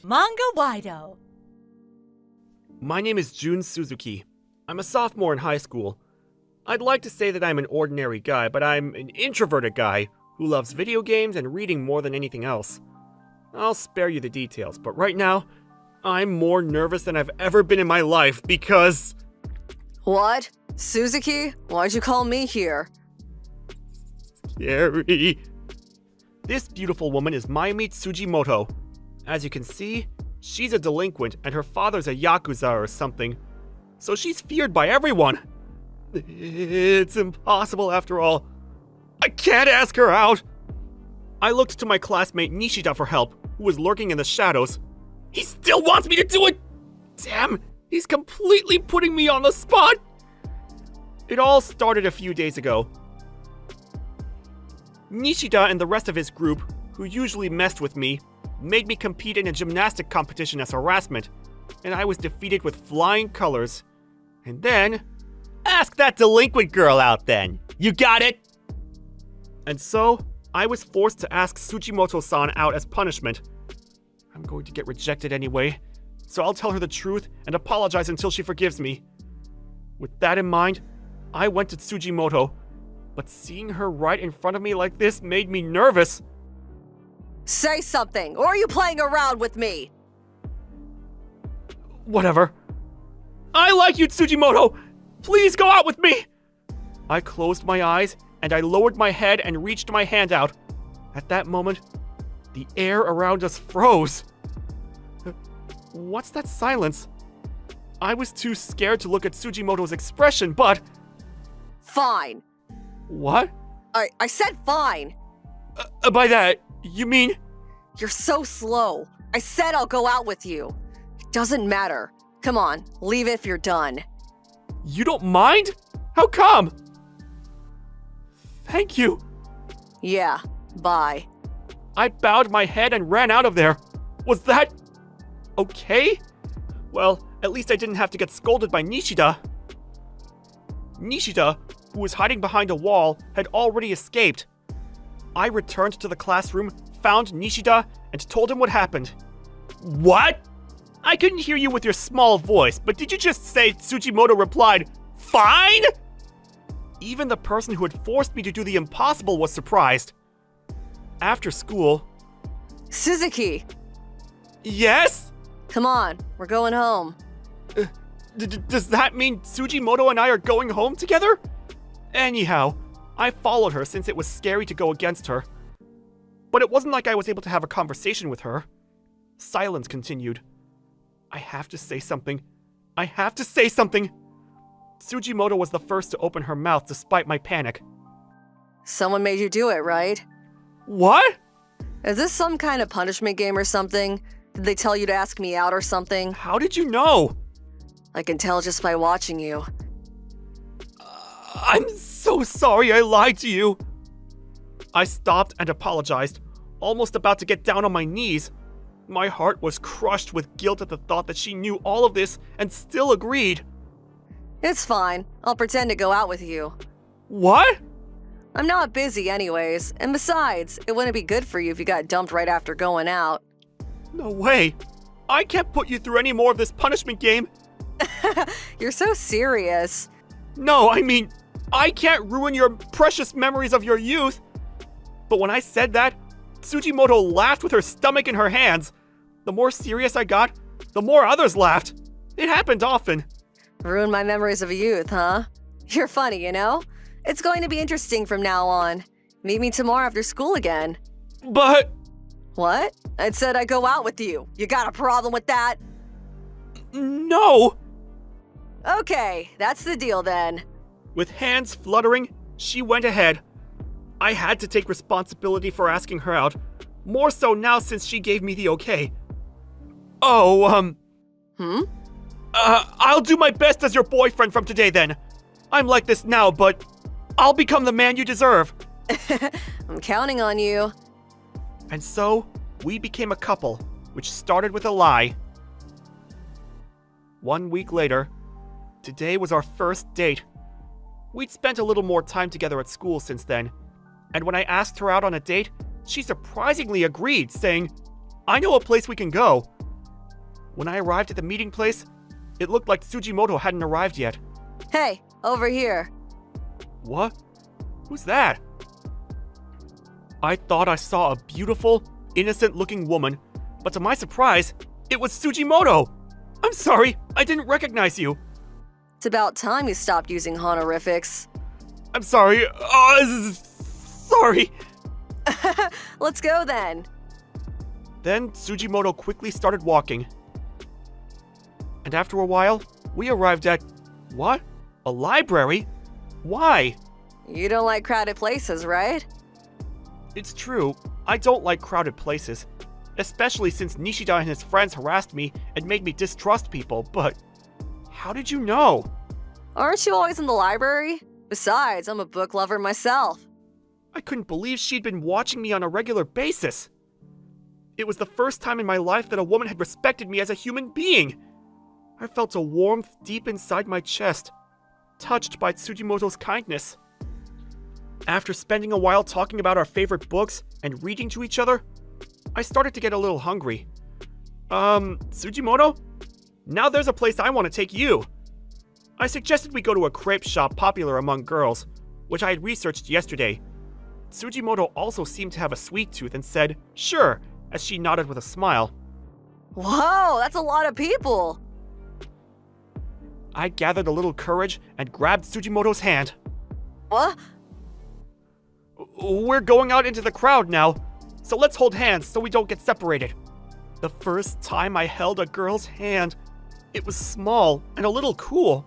Manga-Waido. My name is Jun Suzuki. I'm a sophomore in high school. I'd like to say that I'm an ordinary guy, but I'm an introverted guy who loves video games and reading more than anything else. I'll spare you the details, but right now, I'm more nervous than I've ever been in my life because... What? Suzuki? Why'd you call me here? Scary. This beautiful woman is Mayumi Tsujimoto. As you can see, she's a delinquent and her father's a Yakuza or something. So she's feared by everyone. It's impossible after all. I can't ask her out. I looked to my classmate Nishida for help, who was lurking in the shadows. He still wants me to do it! Damn, he's completely putting me on the spot! It all started a few days ago. Nishida and the rest of his group, who usually messed with me, made me compete in a gymnastic competition as harassment, and I was defeated with flying colors. And then... Ask that delinquent girl out then! You got it? And so, I was forced to ask Tsujimoto-san out as punishment. I'm going to get rejected anyway, so I'll tell her the truth and apologize until she forgives me. With that in mind, I went to Tsujimoto, but seeing her right in front of me like this made me nervous. Say something, or are you playing around with me? Whatever. I like you, Tsujimoto! Please go out with me! I closed my eyes, and I lowered my head and reached my hand out. At that moment, the air around us froze. What's that silence? I was too scared to look at Tsujimoto's expression, but... Fine. What? I said fine. By that, you mean... You're so slow. I said I'll go out with you. It doesn't matter. Come on, leave if you're done. You don't mind? How come? Thank you. Yeah, bye. I bowed my head and ran out of there. Was that... okay? Well, at least I didn't have to get scolded by Nishida. Nishida, who was hiding behind a wall, had already escaped. I returned to the classroom, found Nishida, and told him what happened. What? I couldn't hear you with your small voice, but did you just say Tsujimoto replied, "Fine?" Even the person who had forced me to do the impossible was surprised. After school... Suzuki! Yes? Come on, we're going home. Does that mean Tsujimoto and I are going home together? Anyhow, I followed her since it was scary to go against her. But it wasn't like I was able to have a conversation with her. Silence continued. I have to say something. I have to say something! Tsujimoto was the first to open her mouth despite my panic. Someone made you do it, right? What? Is this some kind of punishment game or something? Did they tell you to ask me out or something? How did you know? I can tell just by watching you. I'm so sorry I lied to you. I stopped and apologized, almost about to get down on my knees. My heart was crushed with guilt at the thought that she knew all of this and still agreed. It's fine. I'll pretend to go out with you. What? I'm not busy anyways, and besides, it wouldn't be good for you if you got dumped right after going out. No way. I can't put you through any more of this punishment game. You're so serious. No, I mean, I can't ruin your precious memories of your youth. But when I said that, Tsujimoto laughed with her stomach in her hands. The more serious I got, the more others laughed. It happened often. Ruin my memories of youth, huh? You're funny, you know? It's going to be interesting from now on. Meet me tomorrow after school again. But... What? I said I'd go out with you. You got a problem with that? No! Okay, that's the deal then. With hands fluttering, she went ahead. I had to take responsibility for asking her out, more so now since she gave me the okay. Oh, I'll do my best as your boyfriend from today then. I'm like this now, but I'll become the man you deserve. I'm counting on you. And so, we became a couple, which started with a lie. 1 week later, today was our first date. We'd spent a little more time together at school since then, and when I asked her out on a date, she surprisingly agreed, saying, "I know a place we can go. When I arrived at the meeting place, it looked like Tsujimoto hadn't arrived yet. Hey, over here. What? Who's that? I thought I saw a beautiful, innocent-looking woman, but to my surprise, it was Tsujimoto! I'm sorry, I didn't recognize you. It's about time you stopped using honorifics. I'm sorry. Sorry. Let's go then. Then Tsujimoto quickly started walking. And after a while, we arrived at... What? A library? Why? You don't like crowded places, right? It's true, I don't like crowded places. Especially since Nishida and his friends harassed me and made me distrust people, but... How did you know? Aren't you always in the library? Besides, I'm a book lover myself. I couldn't believe she'd been watching me on a regular basis. It was the first time in my life that a woman had respected me as a human being. I felt a warmth deep inside my chest, touched by Tsujimoto's kindness. After spending a while talking about our favorite books and reading to each other, I started to get a little hungry. Tsujimoto? Now there's a place I want to take you. I suggested we go to a crepe shop popular among girls, which I had researched yesterday. Tsujimoto also seemed to have a sweet tooth and said, sure, as she nodded with a smile. Whoa, that's a lot of people. I gathered a little courage and grabbed Tsujimoto's hand. What? We're going out into the crowd now, so let's hold hands so we don't get separated. The first time I held a girl's hand, it was small and a little cool.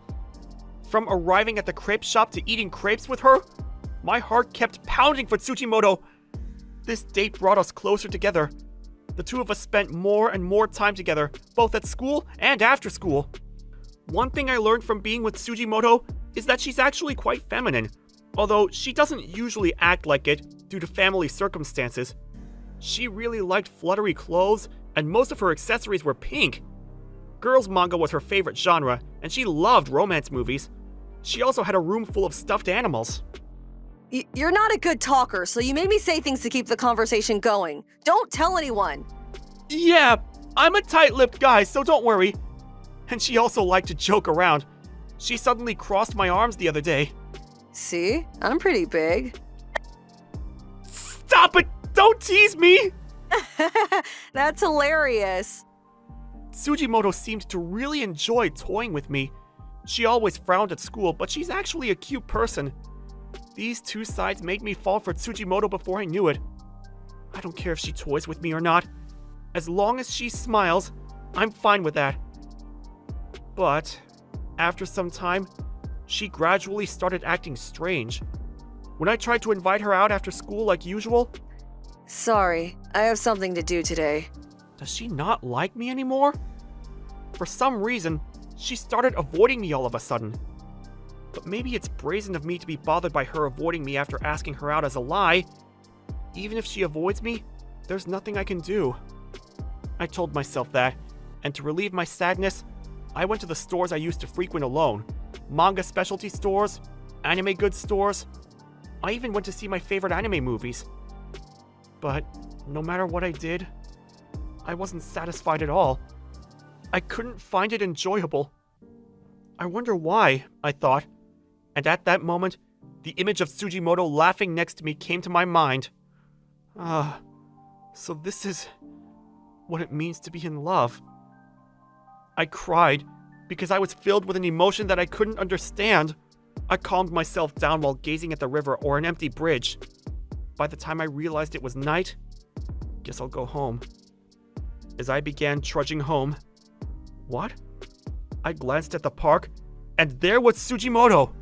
From arriving at the crepe shop to eating crepes with her, my heart kept pounding for Tsujimoto. This date brought us closer together. The two of us spent more and more time together, both at school and after school. One thing I learned from being with Tsujimoto is that she's actually quite feminine, although she doesn't usually act like it due to family circumstances. She really liked fluttery clothes, and most of her accessories were pink. Girls manga was her favorite genre, and she loved romance movies. She also had a room full of stuffed animals. You're not a good talker, so you made me say things to keep the conversation going. Don't tell anyone. Yeah, I'm a tight-lipped guy, so don't worry. And she also liked to joke around. She suddenly crossed my arms the other day. See? I'm pretty big. Stop it! Don't tease me! That's hilarious. Tsujimoto seemed to really enjoy toying with me. She always frowned at school, but she's actually a cute person. These two sides made me fall for Tsujimoto before I knew it. I don't care if she toys with me or not. As long as she smiles, I'm fine with that. But, after some time, she gradually started acting strange. When I tried to invite her out after school like usual... Sorry, I have something to do today. Does she not like me anymore? For some reason, she started avoiding me all of a sudden. But maybe it's brazen of me to be bothered by her avoiding me after asking her out as a lie. Even if she avoids me, there's nothing I can do. I told myself that, and to relieve my sadness, I went to the stores I used to frequent alone. Manga specialty stores, anime goods stores. I even went to see my favorite anime movies. But no matter what I did, I wasn't satisfied at all. I couldn't find it enjoyable. I wonder why, I thought. And at that moment, the image of Tsujimoto laughing next to me came to my mind. So this is what it means to be in love. I cried because I was filled with an emotion that I couldn't understand. I calmed myself down while gazing at the river or an empty bridge. By the time I realized it was night, guess I'll go home. As I began trudging home, what? I glanced at the park, and there was Tsujimoto!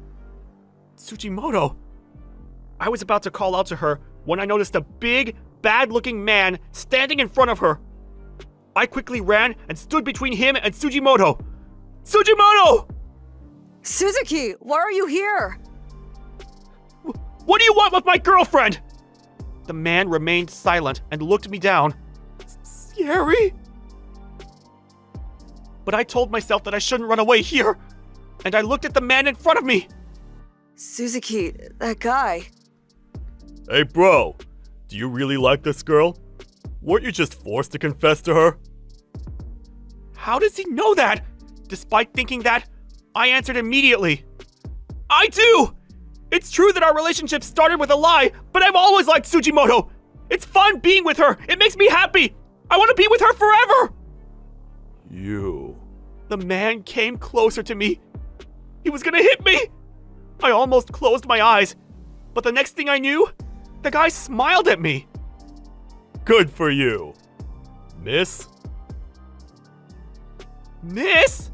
Tsujimoto! I was about to call out to her when I noticed a big, bad-looking man standing in front of her. I quickly ran and stood between him and Tsujimoto. Tsujimoto! Suzuki, why are you here? What do you want with my girlfriend? The man remained silent and looked me down. Scary? But I told myself that I shouldn't run away here, and I looked at the man in front of me. Suzuki, that guy. Hey bro, do you really like this girl? Weren't you just forced to confess to her? How does he know that? Despite thinking that, I answered immediately. I do! It's true that our relationship started with a lie, but I've always liked Tsujimoto. It's fun being with her. It makes me happy. I want to be with her forever. You. The man came closer to me. He was gonna hit me. I almost closed my eyes, but the next thing I knew, the guy smiled at me. Good for you, miss. Miss?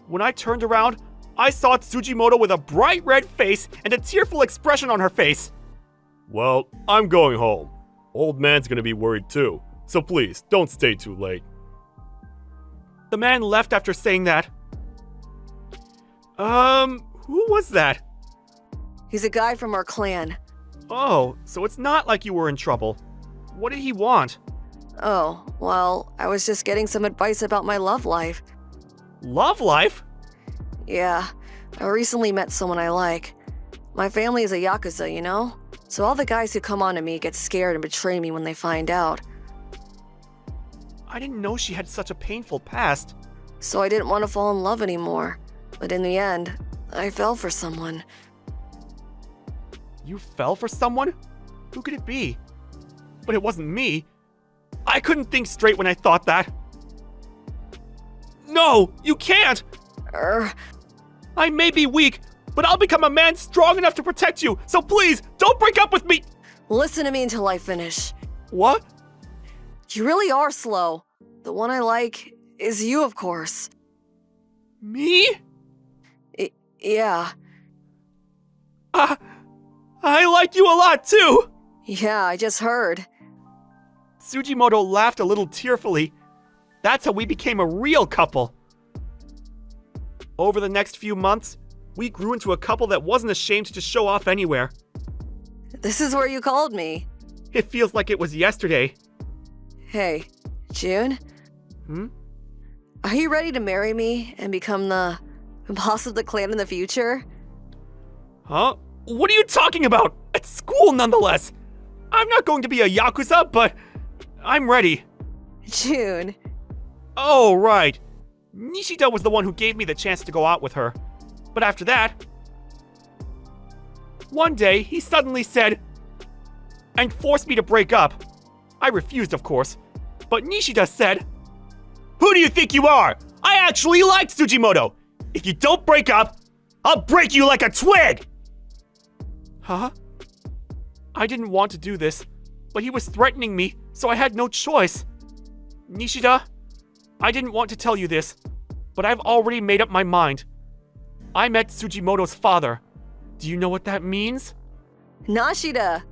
When I turned around, I saw Tsujimoto with a bright red face and a tearful expression on her face. Well, I'm going home. Old man's gonna be worried too, so please, don't stay too late. The man left after saying that. Who was that? He's a guy from our clan. Oh, so it's not like you were in trouble. What did he want? Oh, well, I was just getting some advice about my love life. Love life? Yeah, I recently met someone I like. My family is a Yakuza, you know? So all the guys who come on to me get scared and betray me when they find out. I didn't know she had such a painful past. So I didn't want to fall in love anymore. But in the end, I fell for someone. You fell for someone? Who could it be? But it wasn't me. I couldn't think straight when I thought that. No, you can't! I may be weak, but I'll become a man strong enough to protect you, so please, don't break up with me! Listen to me until I finish. What? You really are slow. The one I like is you, of course. Me? Yeah. I like you a lot, too! Yeah, I just heard. Tsujimoto laughed a little tearfully. That's how we became a real couple. Over the next few months, we grew into a couple that wasn't ashamed to just show off anywhere. This is where you called me. It feels like it was yesterday. Hey, June? Are you ready to marry me and become the boss of the clan in the future? Huh? What are you talking about? At school, nonetheless. I'm not going to be a Yakuza, but I'm ready. June. Oh, right. Nishida was the one who gave me the chance to go out with her. But after that, one day he suddenly said, and forced me to break up. I refused, of course, but Nishida said, "Who do you think you are? I actually like Tsujimoto. If you don't break up, I'll break you like a twig!" Huh? I didn't want to do this, but he was threatening me, so I had no choice. Nishida, I didn't want to tell you this, but I've already made up my mind. I met Tsujimoto's father. Do you know what that means? Nishida.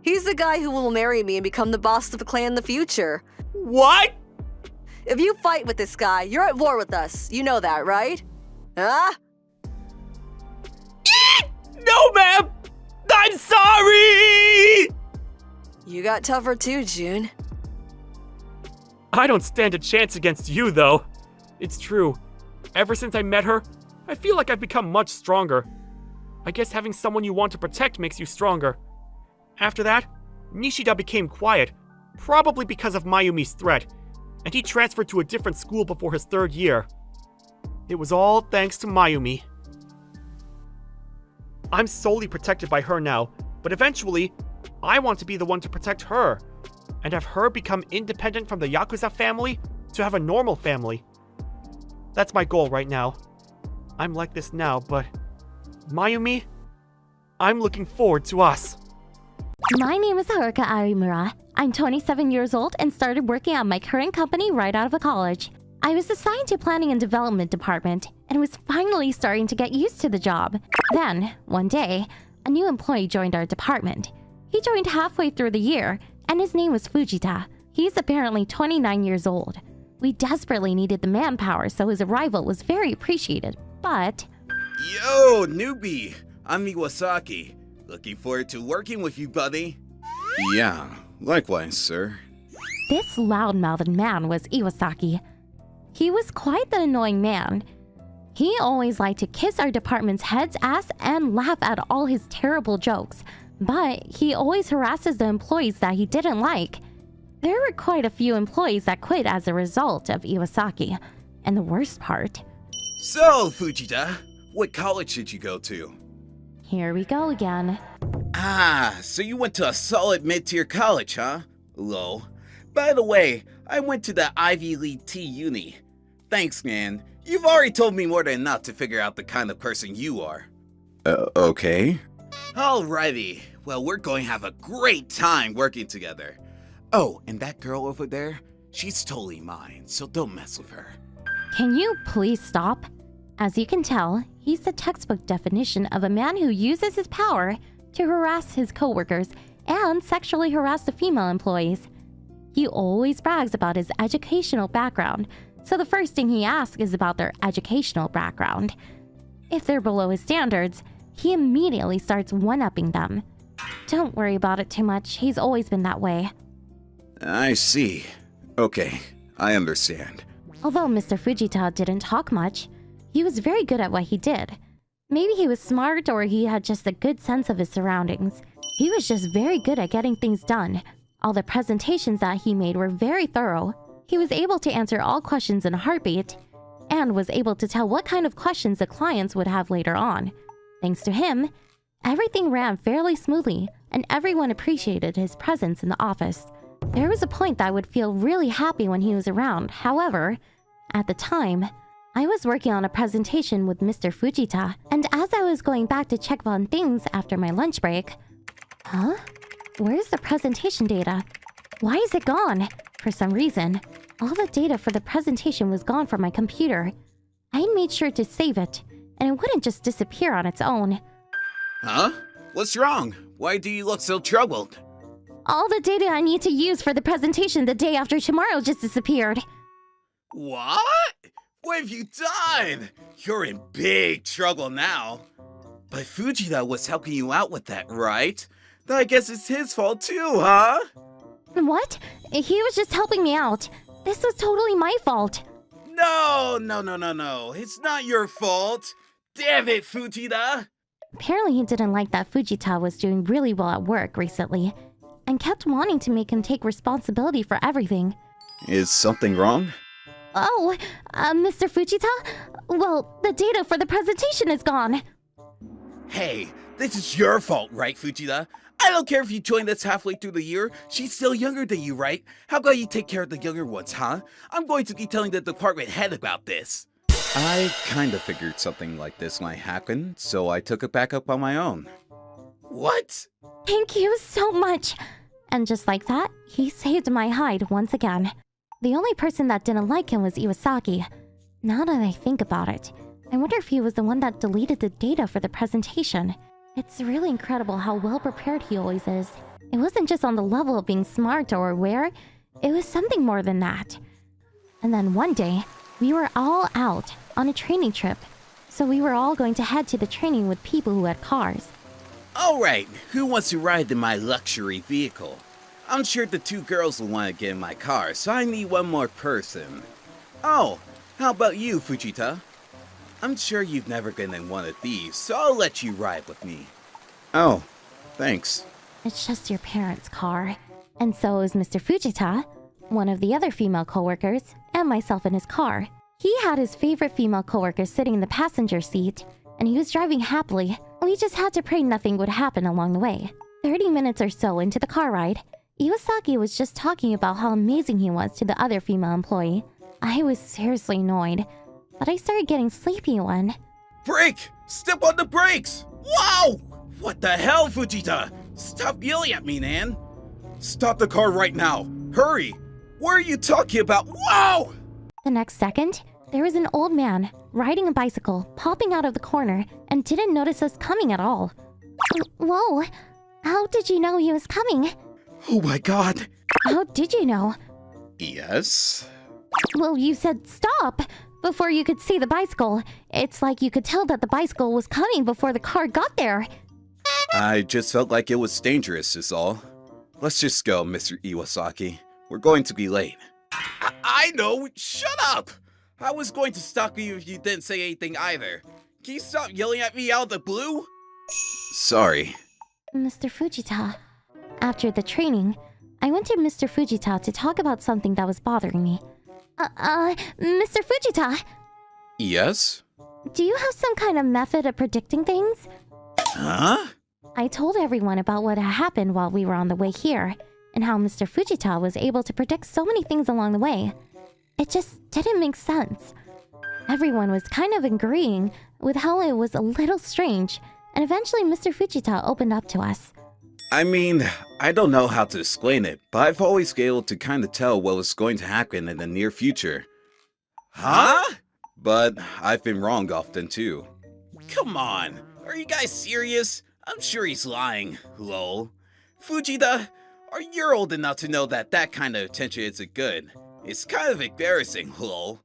He's the guy who will marry me and become the boss of the clan in the future. What? If you fight with this guy, you're at war with us. You know that, right? Huh? No, ma'am! I'm sorry! You got tougher too, June. I don't stand a chance against you, though. It's true. Ever since I met her, I feel like I've become much stronger. I guess having someone you want to protect makes you stronger. After that, Nishida became quiet, probably because of Mayumi's threat, and he transferred to a different school before his 3rd year. It was all thanks to Mayumi. I'm solely protected by her now, but eventually, I want to be the one to protect her, and have her become independent from the Yakuza family to have a normal family. That's my goal right now. I'm like this now, but Mayumi, I'm looking forward to us. My name is Haruka Arimura. I'm 27 years old and started working at my current company right out of college. I was assigned to Planning and Development Department and was finally starting to get used to the job. Then, one day, a new employee joined our department. He joined halfway through the year, and his name was Fujita. He's apparently 29 years old. We desperately needed the manpower, so his arrival was very appreciated, but... Yo, newbie! I'm Iwasaki. Looking forward to working with you, buddy. Yeah, likewise, sir. This loud-mouthed man was Iwasaki. He was quite the annoying man. He always liked to kiss our department's head's ass and laugh at all his terrible jokes, but he always harasses the employees that he didn't like. There were quite a few employees that quit as a result of Iwasaki. And the worst part... So, Fujita, what college did you go to? Here we go again. Ah, so you went to a solid mid-tier college, huh? Lol. By the way, I went to the Ivy League T Uni. Thanks, man. You've already told me more than enough to figure out the kind of person you are. Okay. Alrighty. Well, we're going to have a great time working together. Oh, and that girl over there, she's totally mine, so don't mess with her. Can you please stop? As you can tell, he's the textbook definition of a man who uses his power to harass his coworkers and sexually harass the female employees. He always brags about his educational background, so the first thing he asks is about their educational background. If they're below his standards, he immediately starts one-upping them. Don't worry about it too much, he's always been that way. I see. Okay, I understand. Although Mr. Fujita didn't talk much, he was very good at what he did. Maybe he was smart or he had just a good sense of his surroundings. He was just very good at getting things done. All the presentations that he made were very thorough. He was able to answer all questions in a heartbeat, and was able to tell what kind of questions the clients would have later on. Thanks to him, everything ran fairly smoothly, and everyone appreciated his presence in the office. There was a point that I would feel really happy when he was around. However, at the time, I was working on a presentation with Mr. Fujita, and as I was going back to check on things after my lunch break... Huh? Where's the presentation data? Why is it gone? For some reason, all the data for the presentation was gone from my computer. I made sure to save it, and it wouldn't just disappear on its own. Huh? What's wrong? Why do you look so troubled? All the data I need to use for the presentation the day after tomorrow just disappeared. What? What have you done? You're in big trouble now. But Fujita was helping you out with that, right? Then I guess it's his fault too, huh? What? He was just helping me out. This was totally my fault. No. It's not your fault. Damn it, Fujita. Apparently he didn't like that Fujita was doing really well at work recently, and kept wanting to make him take responsibility for everything. Is something wrong? Oh, Mr. Fujita? Well, the data for the presentation is gone. Hey, this is your fault, right, Fujita? I don't care if you joined us halfway through the year. She's still younger than you, right? How about you take care of the younger ones, huh? I'm going to be telling the department head about this. I kinda figured something like this might happen, so I took it back up on my own. What? Thank you so much. And just like that, he saved my hide once again. The only person that didn't like him was Iwasaki. Now that I think about it, I wonder if he was the one that deleted the data for the presentation. It's really incredible how well prepared he always is. It wasn't just on the level of being smart or aware, it was something more than that. And then one day, we were all out on a training trip. So we were all going to head to the training with people who had cars. Alright, who wants to ride in my luxury vehicle? I'm sure the two girls will want to get in my car, so I need one more person. Oh, how about you, Fujita? I'm sure you've never been in one of these, so I'll let you ride with me. Oh, thanks. It's just your parents' car. And so is Mr. Fujita, one of the other female coworkers, and myself in his car. He had his favorite female coworker sitting in the passenger seat, and he was driving happily. We just had to pray nothing would happen along the way. 30 minutes or so into the car ride, Iwasaki was just talking about how amazing he was to the other female employee. I was seriously annoyed, but I started getting sleepy when... Brake! Step on the brakes! Wow! What the hell, Fujita? Stop yelling at me, Nan! Stop the car right now! Hurry! What are you talking about? Wow! The next second, there was an old man riding a bicycle popping out of the corner and didn't notice us coming at all. Whoa! How did you know he was coming? Oh my god! How did you know? Yes? Well, you said stop before you could see the bicycle. It's like you could tell that the bicycle was coming before the car got there. I just felt like it was dangerous is all. Let's just go, Mr. Iwasaki. We're going to be late. I know! Shut up! I was going to stop you if you didn't say anything either. Can you stop yelling at me out of the blue? Sorry. Mr. Fujita, after the training, I went to Mr. Fujita to talk about something that was bothering me. Mr. Fujita, Yes? do you have some kind of method of predicting things? Huh? I told everyone about what had happened while we were on the way here, and how Mr. Fujita was able to predict so many things along the way. It just didn't make sense. Everyone was kind of agreeing with how it was a little strange, and eventually Mr. Fujita opened up to us. I mean, I don't know how to explain it, but I've always been able to kind of tell what was going to happen in the near future. Huh? But I've been wrong often too. Come on, are you guys serious? I'm sure he's lying, lol. Fujita, you're old enough to know that that kind of attention isn't good. It's kind of embarrassing, lol.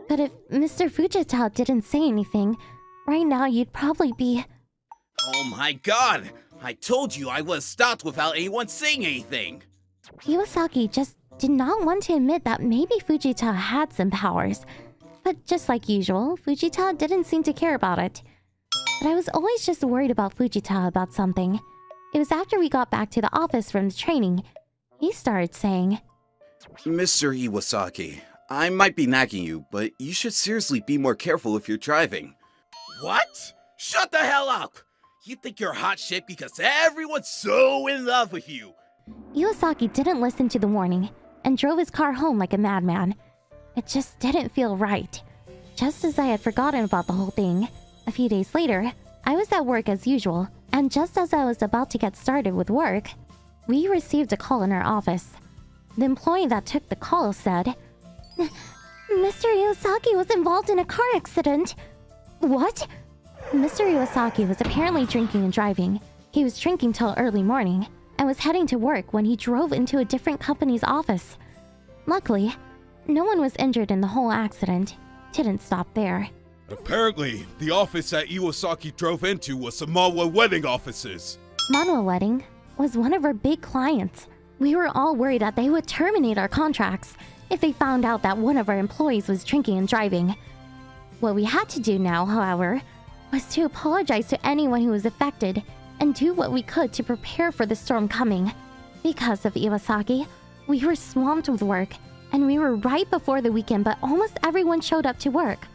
But if Mr. Fujita didn't say anything, right now you'd probably be... Oh my god! I told you I was stopped without anyone saying anything! Iwasaki just did not want to admit that maybe Fujita had some powers. But just like usual, Fujita didn't seem to care about it. But I was always just worried about Fujita about something. It was after we got back to the office from the training. He started saying, Mr. Iwasaki, I might be nagging you, but you should seriously be more careful if you're driving. What? Shut the hell up! You think you're hot shit because everyone's so in love with you! Iwasaki didn't listen to the warning and drove his car home like a madman. It just didn't feel right. Just as I had forgotten about the whole thing, a few days later, I was at work as usual, and just as I was about to get started with work, we received a call in our office. The employee that took the call said, Mr. Iwasaki was involved in a car accident. What? Mr. Iwasaki was apparently drinking and driving. He was drinking till early morning and was heading to work when he drove into a different company's office. Luckily, no one was injured in the whole accident. Didn't stop there. Apparently, the office that Iwasaki drove into was the Manwa wedding offices. Manwa Wedding was one of our big clients. We were all worried that they would terminate our contracts if they found out that one of our employees was drinking and driving. What we had to do now, however, was to apologize to anyone who was affected and do what we could to prepare for the storm coming. Because of Iwasaki, we were swamped with work, and we were right before the weekend, but almost everyone showed up to work.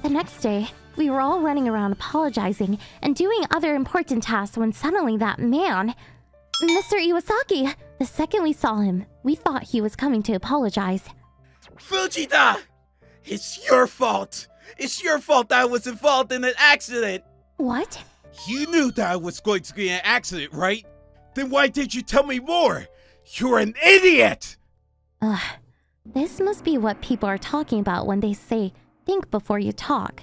The next day, we were all running around apologizing and doing other important tasks when suddenly that man, Mr. Iwasaki, the second we saw him, we thought he was coming to apologize. Fujita! It's your fault! It's your fault that I was involved in an accident! What? You knew that I was going to be in an accident, right? Then why didn't you tell me more? You're an idiot! Ugh, this must be what people are talking about when they say, think before you talk.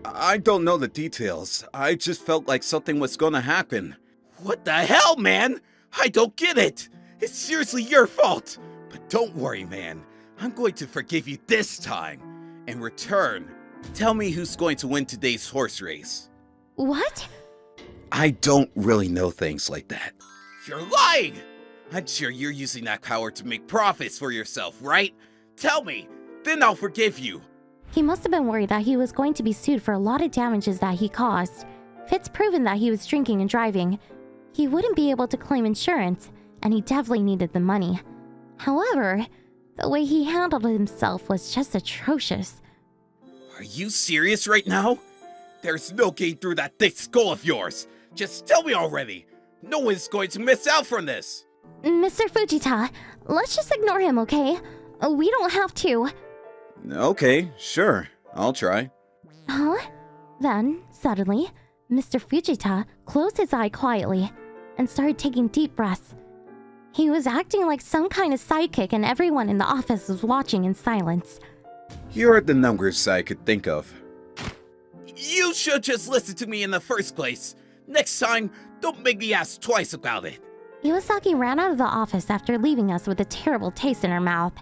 I don't know the details. I just felt like something was gonna happen. What the hell, man? I don't get it! It's seriously your fault! But don't worry, man. I'm going to forgive you this time. In return, tell me who's going to win today's horse race. What? I don't really know things like that. You're lying! I'm sure you're using that power to make profits for yourself, right? Tell me, then I'll forgive you. He must have been worried that he was going to be sued for a lot of damages that he caused. If it's proven that he was drinking and driving, he wouldn't be able to claim insurance, and he definitely needed the money. However, the way he handled himself was just atrocious. Are you serious right now? There's no getting through that thick skull of yours. Just tell me already. No one's going to miss out from this. Mr. Fujita, let's just ignore him, okay? We don't have to. Okay, sure. I'll try. Huh? Then, suddenly, Mr. Fujita closed his eye quietly and started taking deep breaths. He was acting like some kind of sidekick, and everyone in the office was watching in silence. Here are the numbers I could think of. You should just listen to me in the first place. Next time, don't make me ask twice about it. Iwasaki ran out of the office after leaving us with a terrible taste in her mouth.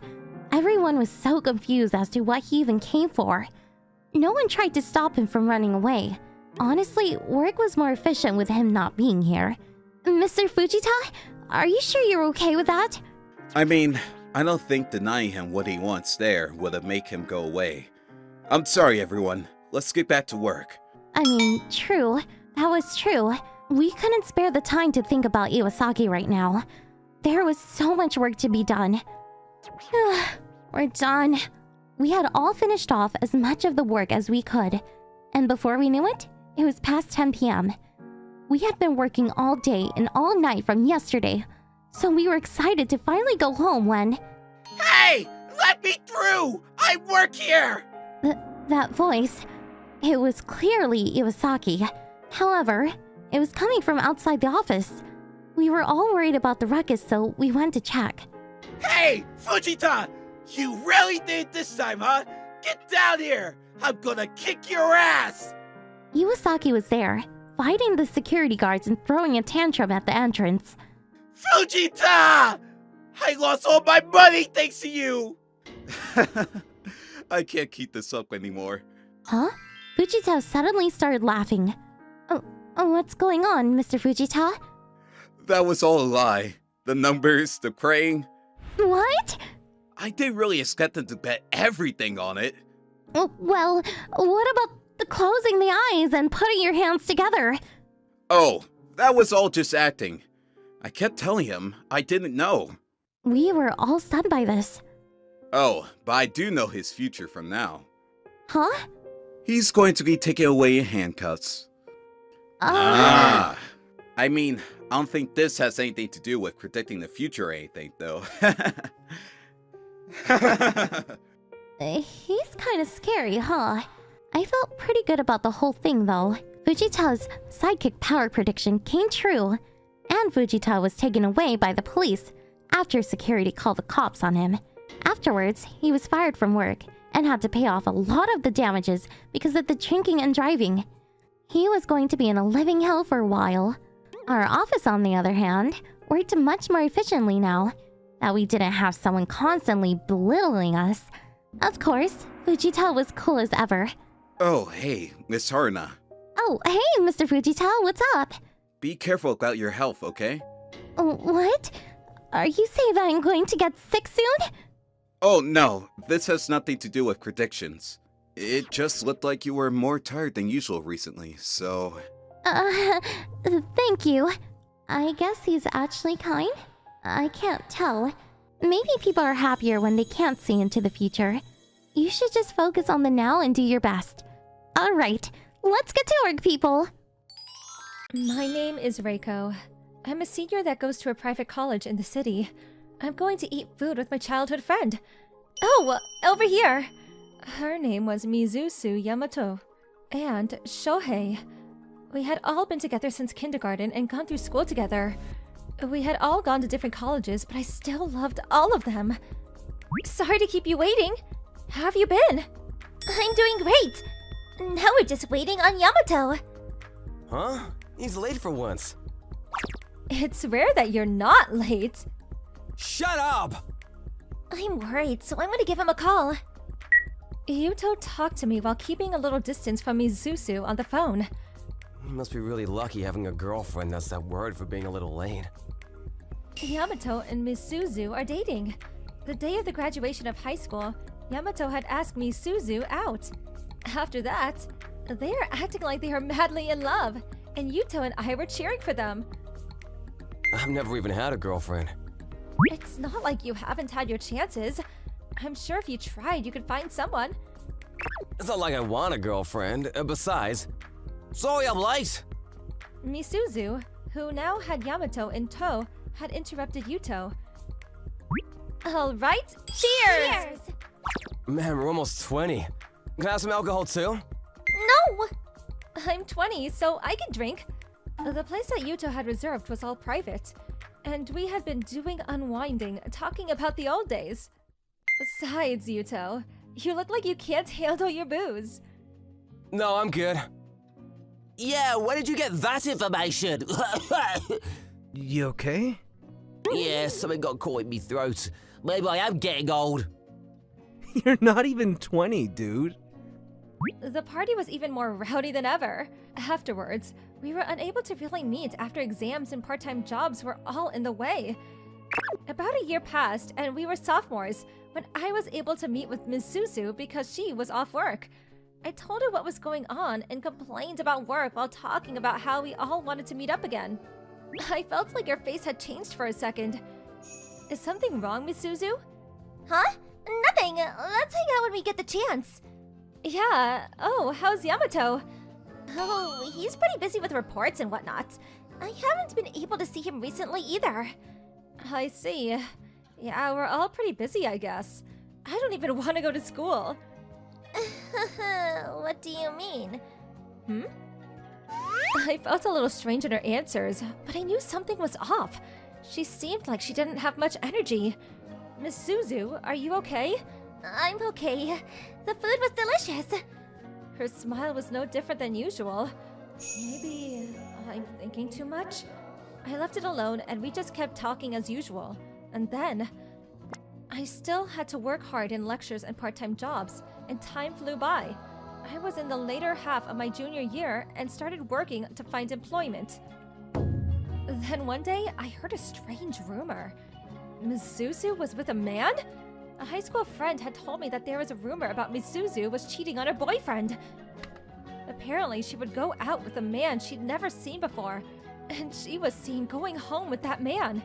Everyone was so confused as to what he even came for. No one tried to stop him from running away. Honestly, work was more efficient with him not being here. Mr. Fujita, are you sure you're okay with that? I mean, I don't think denying him what he wants there would have made him go away. I'm sorry, everyone. Let's get back to work. I mean, true. That was true. We couldn't spare the time to think about Iwasaki right now. there was so much work to be done. We're done. We had all finished off as much of the work as we could, and before we knew it, it was past 10 p.m. We had been working all day and all night from yesterday, so we were excited to finally go home when... Hey! Let me through! I work here! That voice, it was clearly Iwasaki. However, it was coming from outside the office. We were all worried about the ruckus, so we went to check. Hey, Fujita! You really did it this time, huh? Get down here! I'm gonna kick your ass! Iwasaki was there, fighting the security guards and throwing a tantrum at the entrance. Fujita! I lost all my money thanks to you! I can't keep this up anymore. Huh? Fujita suddenly started laughing. Oh, what's going on, Mr. Fujita? That was all a lie. The numbers, the praying. What? I didn't really expect them to bet everything on it. Well, what about the closing the eyes and putting your hands together? Oh, that was all just acting. I kept telling him I didn't know. We were all stunned by this. Oh, but I do know his future from now. Huh? He's going to be taken away in handcuffs. I mean, I don't think this has anything to do with predicting the future or anything, though. He's kind of scary, huh? I felt pretty good about the whole thing, though. Fujita's sidekick power prediction came true, and Fujita was taken away by the police after security called the cops on him. Afterwards, he was fired from work and had to pay off a lot of the damages because of the drinking and driving. He was going to be in a living hell for a while. Our office, on the other hand, worked much more efficiently now that we didn't have someone constantly belittling us. Of course, Fujita was cool as ever. Oh, hey, Miss Haruna. Oh, hey, Mr. Fujita, what's up? Be careful about your health, okay? What? Are you saying that I'm going to get sick soon? Oh, no, this has nothing to do with predictions. It just looked like you were more tired than usual recently, so... Thank you. I guess he's actually kind? I can't tell. Maybe people are happier when they can't see into the future. You should just focus on the now and do your best. Alright, let's get to work, people! My name is Reiko. I'm a senior that goes to a private college in the city. I'm going to eat food with my childhood friend. Oh, over here! Her name was Mizusu Yamato. And Shohei. We had all been together since kindergarten and gone through school together. We had all gone to different colleges, but I still loved all of them. Sorry to keep you waiting. How have you been? I'm doing great. Now we're just waiting on Yamato. Huh? He's late for once. It's rare that you're not late. Shut up! I'm worried, so I'm gonna give him a call. Yuto talked to me while keeping a little distance from Mizusu on the phone. You must be really lucky having a girlfriend that's that word for being a little late. Yamato and Mizuzu are dating. The day of the graduation of high school, Yamato had asked Mizuzu out. After that, they are acting like they are madly in love, and Yuto and I were cheering for them. I've never even had a girlfriend. It's not like you haven't had your chances. I'm sure if you tried, you could find someone. It's not like I want a girlfriend. Besides, sorry I'm late. Mizuzu, who now had Yamato in tow, had interrupted Yuto. All right, cheers! Man, we're almost 20. Can I have some alcohol too? No! I'm 20, so I can drink. The place that Yuto had reserved was all private, and we had been doing unwinding, talking about the old days. Besides, Yuto, you look like you can't handle your booze. No, I'm good. Yeah, where did you get that information? You okay? Yeah, something got caught in me throat. Maybe I am getting old. You're not even 20, dude. The party was even more rowdy than ever. Afterwards, we were unable to really meet after exams and part-time jobs were all in the way. About a year passed, and we were sophomores when I was able to meet with Ms. Suzu because she was off work. I told her what was going on and complained about work while talking about how we all wanted to meet up again. I felt like her face had changed for a second. Is something wrong, Miss Suzu? Huh? Nothing. Let's hang out when we get the chance. Yeah. Oh, how's Yamato? Oh, he's pretty busy with reports and whatnot. I haven't been able to see him recently either. I see. Yeah, we're all pretty busy, I guess. I don't even want to go to school. What do you mean? I felt a little strange in her answers, but I knew something was off. She seemed like she didn't have much energy. Miss Suzu, are you okay? I'm okay. The food was delicious. Her smile was no different than usual. Maybe I'm thinking too much? I left it alone and we just kept talking as usual. And then, I still had to work hard in lectures and part-time jobs, and time flew by. I was in the later half of my junior year and started working to find employment. Then one day, I heard a strange rumor. Misuzu was with a man? A high school friend had told me that there was a rumor about Misuzu was cheating on her boyfriend. Apparently, she would go out with a man she'd never seen before, and she was seen going home with that man.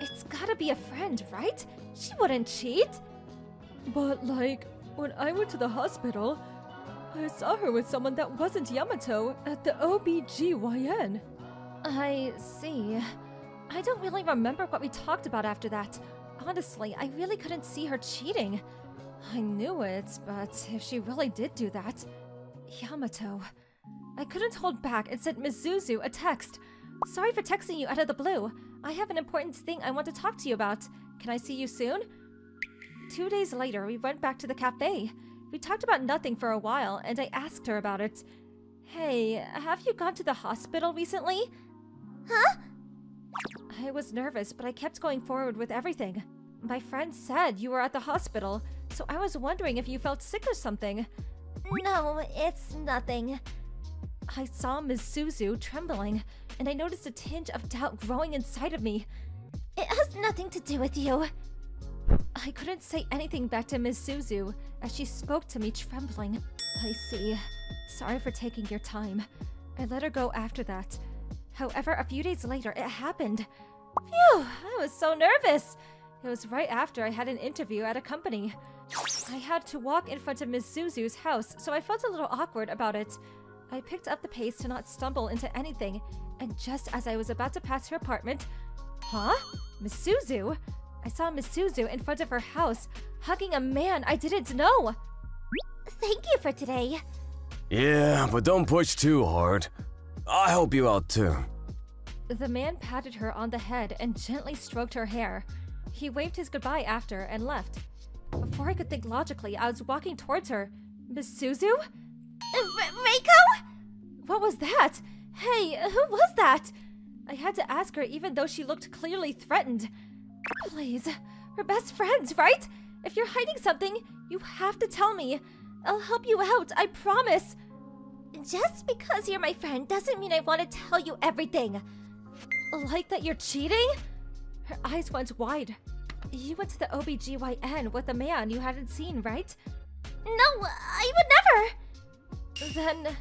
It's gotta be a friend, right? She wouldn't cheat. But like, when I went to the hospital, I saw her with someone that wasn't Yamato at the OBGYN. I see. I don't really remember what we talked about after that. Honestly, I really couldn't see her cheating. I knew it, but if she really did do that... Yamato... I couldn't hold back and sent Misuzu a text. Sorry for texting you out of the blue. I have an important thing I want to talk to you about. Can I see you soon? 2 days later, we went back to the cafe. We talked about nothing for a while, and I asked her about it. Hey, have you gone to the hospital recently? Huh? I was nervous, but I kept going forward with everything. My friend said you were at the hospital, so I was wondering if you felt sick or something. No, it's nothing. I saw Ms. Suzu trembling, and I noticed a tinge of doubt growing inside of me. It has nothing to do with you. I couldn't say anything back to Ms. Suzu as she spoke to me trembling. I see. Sorry for taking your time. I let her go after that. However, a few days later, it happened. Phew, I was so nervous. It was right after I had an interview at a company. I had to walk in front of Ms. Suzu's house, so I felt a little awkward about it. I picked up the pace to not stumble into anything, and just as I was about to pass her apartment... Huh? Ms. Suzu? I saw Ms. Suzu in front of her house, hugging a man I didn't know. Thank you for today. Yeah, but don't push too hard. I'll help you out too. The man patted her on the head and gently stroked her hair. He waved his goodbye after and left. Before I could think logically, I was walking towards her. Ms. Suzu? Reiko? What was that? Hey, who was that? I had to ask her even though she looked clearly threatened. Please, we're best friends, right? If you're hiding something, you have to tell me. I'll help you out, I promise. Just because you're my friend doesn't mean I want to tell you everything. Like that you're cheating? Her eyes went wide. You went to the OBGYN with a man you hadn't seen, right? No, I would never. Then,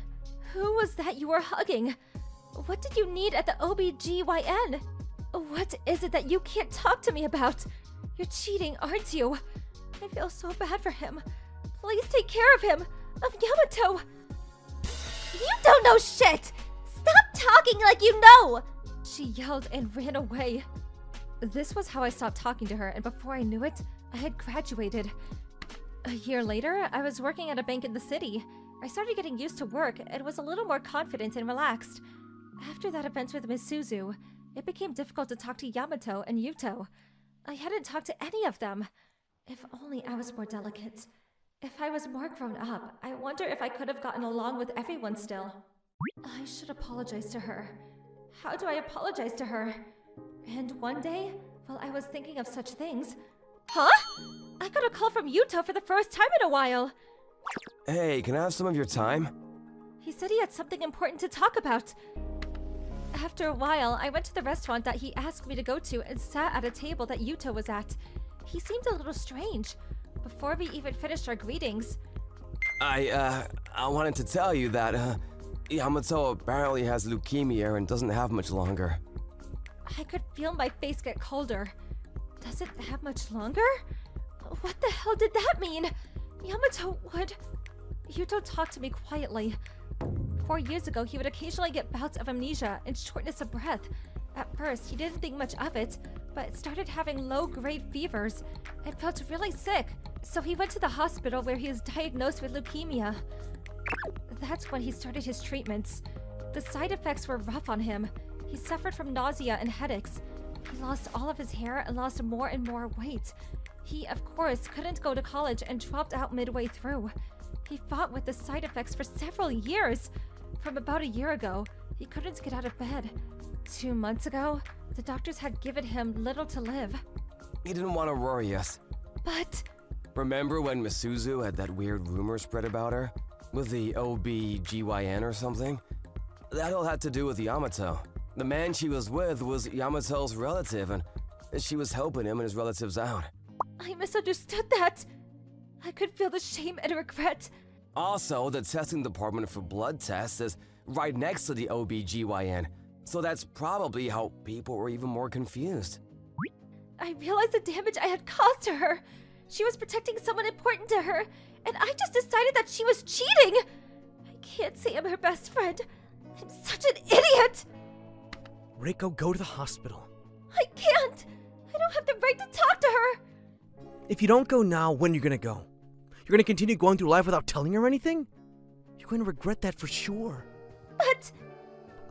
who was that you were hugging? What did you need at the OBGYN? What is it that you can't talk to me about? You're cheating, aren't you? I feel so bad for him. Please take care of him, of Yamato. You don't know shit! Stop talking like you know! She yelled and ran away. This was how I stopped talking to her, and before I knew it, I had graduated. A year later, I was working at a bank in the city. I started getting used to work and was a little more confident and relaxed. After that event with Ms. Suzu, it became difficult to talk to Yamato and Yuto. I hadn't talked to any of them. If only I was more delicate. If I was more grown up, I wonder if I could have gotten along with everyone still. I should apologize to her. How do I apologize to her? And one day, while I was thinking of such things... Huh? I got a call from Yuto for the first time in a while! Hey, can I have some of your time? He said he had something important to talk about. After a while, I went to the restaurant that he asked me to go to and sat at a table that Yuto was at. He seemed a little strange. Before we even finished our greetings... I wanted to tell you that, Yamato apparently has leukemia and doesn't have much longer. I could feel my face get colder. doesn't have much longer? What the hell did that mean? Yamato would... Yuto talked to me quietly. 4 years ago, he would occasionally get bouts of amnesia and shortness of breath. At first, he didn't think much of it, but started having low-grade fevers and felt really sick. So he went to the hospital where he was diagnosed with leukemia. That's when he started his treatments. The side effects were rough on him. He suffered from nausea and headaches. He lost all of his hair and lost more and more weight. He, of course, couldn't go to college and dropped out midway through. He fought with the side effects for several years. From about a year ago, he couldn't get out of bed. 2 months ago, the doctors had given him little to live. He didn't want to worry us. But... Remember when Misuzu had that weird rumor spread about her? With the OBGYN or something? That all had to do with Yamato. The man she was with was Yamato's relative, and she was helping him and his relatives out. I misunderstood that. I could feel the shame and regret. Also, the testing department for blood tests is right next to the OBGYN, so that's probably how people were even more confused. I realized the damage I had caused to her. She was protecting someone important to her, and I just decided that she was cheating. I can't say I'm her best friend. I'm such an idiot. Reiko, go to the hospital. I can't. I don't have the right to talk to her. If you don't go now, when are you gonna go? You're gonna continue going through life without telling her anything? You're gonna regret that for sure. But...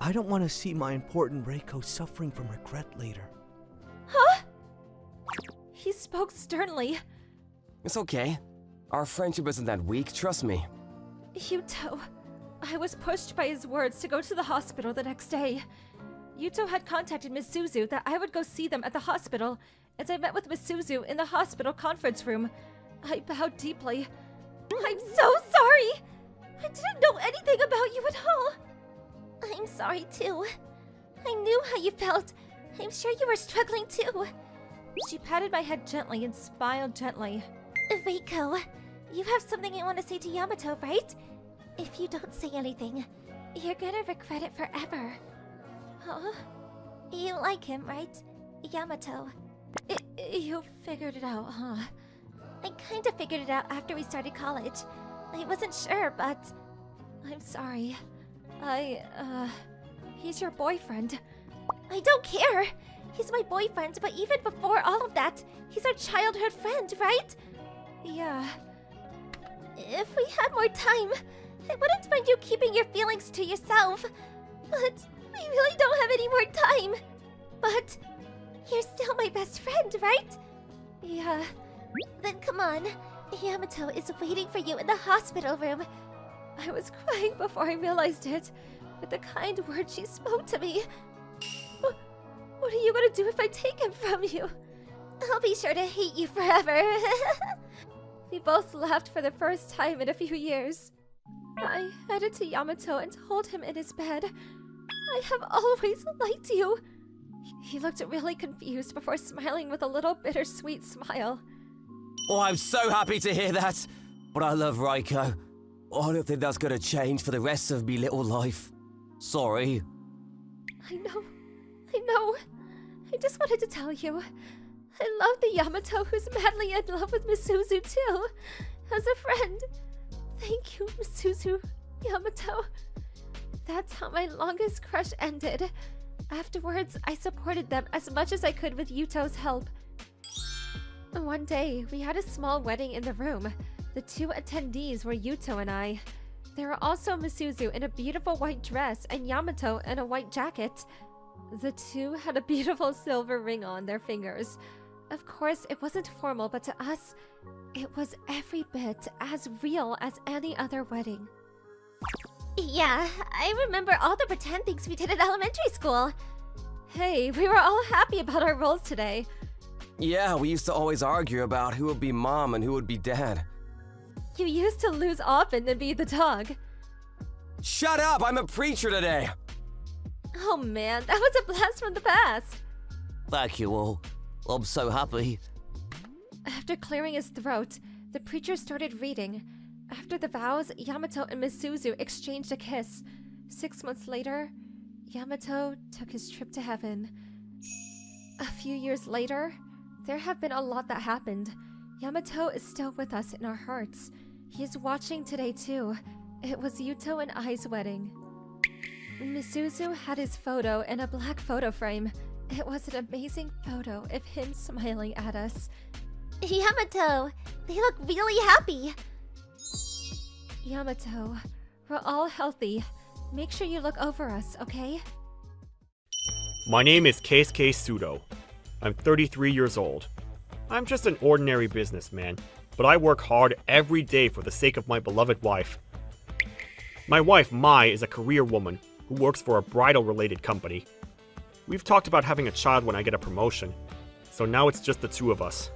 I don't want to see my important Reiko suffering from regret later. Huh? He spoke sternly. It's okay. Our friendship isn't that weak, trust me. Yuto. I was pushed by his words to go to the hospital the next day. Yuto had contacted Misuzu that I would go see them at the hospital, and I met with Misuzu in the hospital conference room. I bowed deeply. I'm so sorry! I didn't know anything about you at all. I'm sorry too. I knew how you felt. I'm sure you were struggling too. She patted my head gently and smiled gently. Reiko, you have something you want to say to Yamato, right? If you don't say anything, you're gonna regret it forever. Huh? You like him, right? Yamato. You figured it out, huh? I kinda figured it out after we started college. I wasn't sure, but... I'm sorry. He's your boyfriend. I don't care! He's my boyfriend, but even before all of that, he's our childhood friend, right? Yeah. If we had more time, I wouldn't mind you keeping your feelings to yourself. But we really don't have any more time. But you're still my best friend, right? Yeah. Then come on. Yamato is waiting for you in the hospital room. I was crying before I realized it, with the kind words she spoke to me. What are you gonna do if I take him from you? I'll be sure to hate you forever. We both laughed for the first time in a few years. I headed to Yamato and told him in his bed, I have always liked you. He looked really confused before smiling with a little bittersweet smile. Oh, I'm so happy to hear that. But I love Reiko. I don't think that's gonna change for the rest of me little life. Sorry. I know. I just wanted to tell you. I love the Yamato who's madly in love with Misuzu too. As a friend. Thank you, Misuzu, Yamato. That's how my longest crush ended. Afterwards, I supported them as much as I could with Yuto's help. One day, we had a small wedding in the room. The two attendees were Yuto and I. There were also Misuzu in a beautiful white dress and Yamato in a white jacket. The two had a beautiful silver ring on their fingers. Of course, it wasn't formal, but to us, it was every bit as real as any other wedding. Yeah, I remember all the pretend things we did in elementary school. Hey, we were all happy about our roles today. Yeah, we used to always argue about who would be mom and who would be dad. You used to lose often and be the dog. Shut up! I'm a preacher today! Oh man, that was a blast from the past. Thank you all. I'm so happy. After clearing his throat, the preacher started reading. After the vows, Yamato and Misuzu exchanged a kiss. 6 months later, Yamato took his trip to heaven. A few years later, There have been a lot that happened. Yamato is still with us in our hearts. He is watching today too. It was Yuto and I's wedding. Misuzu had his photo in a black photo frame. It was an amazing photo of him smiling at us. Yamato, they look really happy. Yamato, we're all healthy. Make sure you look over us, okay? My name is Keisuke Sudo. I'm 33 years old. I'm just an ordinary businessman, but I work hard every day for the sake of my beloved wife. My wife, Mai, is a career woman who works for a bridal-related company. We've talked about having a child when I get a promotion, so now it's just the two of us.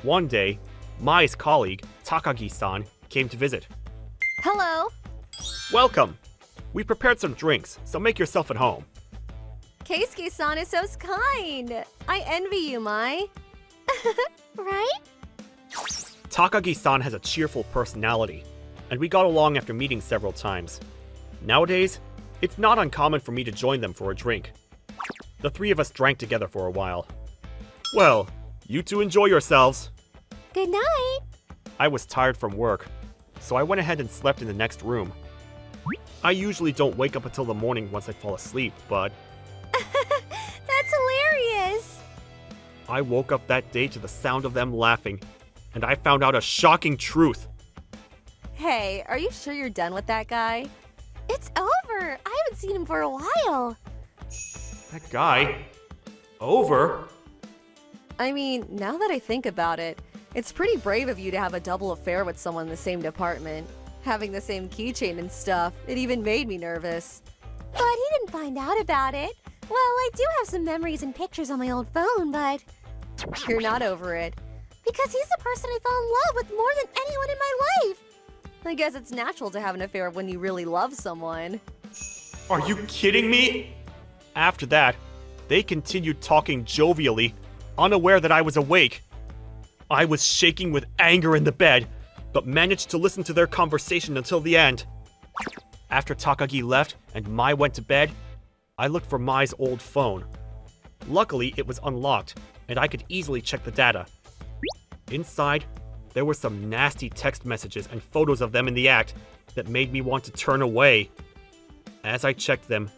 One day, Mai's colleague, Takagi-san, came to visit. Hello. Welcome! We prepared some drinks, so make yourself at home. Keisuke-san is so kind. I envy you, Mai. Right? Takagi-san has a cheerful personality, and we got along after meeting several times. Nowadays, it's not uncommon for me to join them for a drink. The three of us drank together for a while. Well, you two enjoy yourselves. Good night. I was tired from work, so I went ahead and slept in the next room. I usually don't wake up until the morning once I fall asleep, but That's hilarious. I woke up that day to the sound of them laughing, and I found out a shocking truth. Hey, are you sure you're done with that guy? It's over. I haven't seen him for a while. That guy? Over? I mean, now that I think about it, it's pretty brave of you to have a double affair with someone in the same department. Having the same keychain and stuff, it even made me nervous. But he didn't find out about it. Well, I do have some memories and pictures on my old phone, but You're not over it. because he's the person I fell in love with more than anyone in my life. I guess it's natural to have an affair when you really love someone. Are you kidding me? After that, they continued talking jovially, unaware that I was awake. I was shaking with anger in the bed, but managed to listen to their conversation until the end. After Takagi left and Mai went to bed, I looked for Mai's old phone. Luckily, it was unlocked, and I could easily check the data. Inside, there were some nasty text messages and photos of them in the act that made me want to turn away. As I checked them,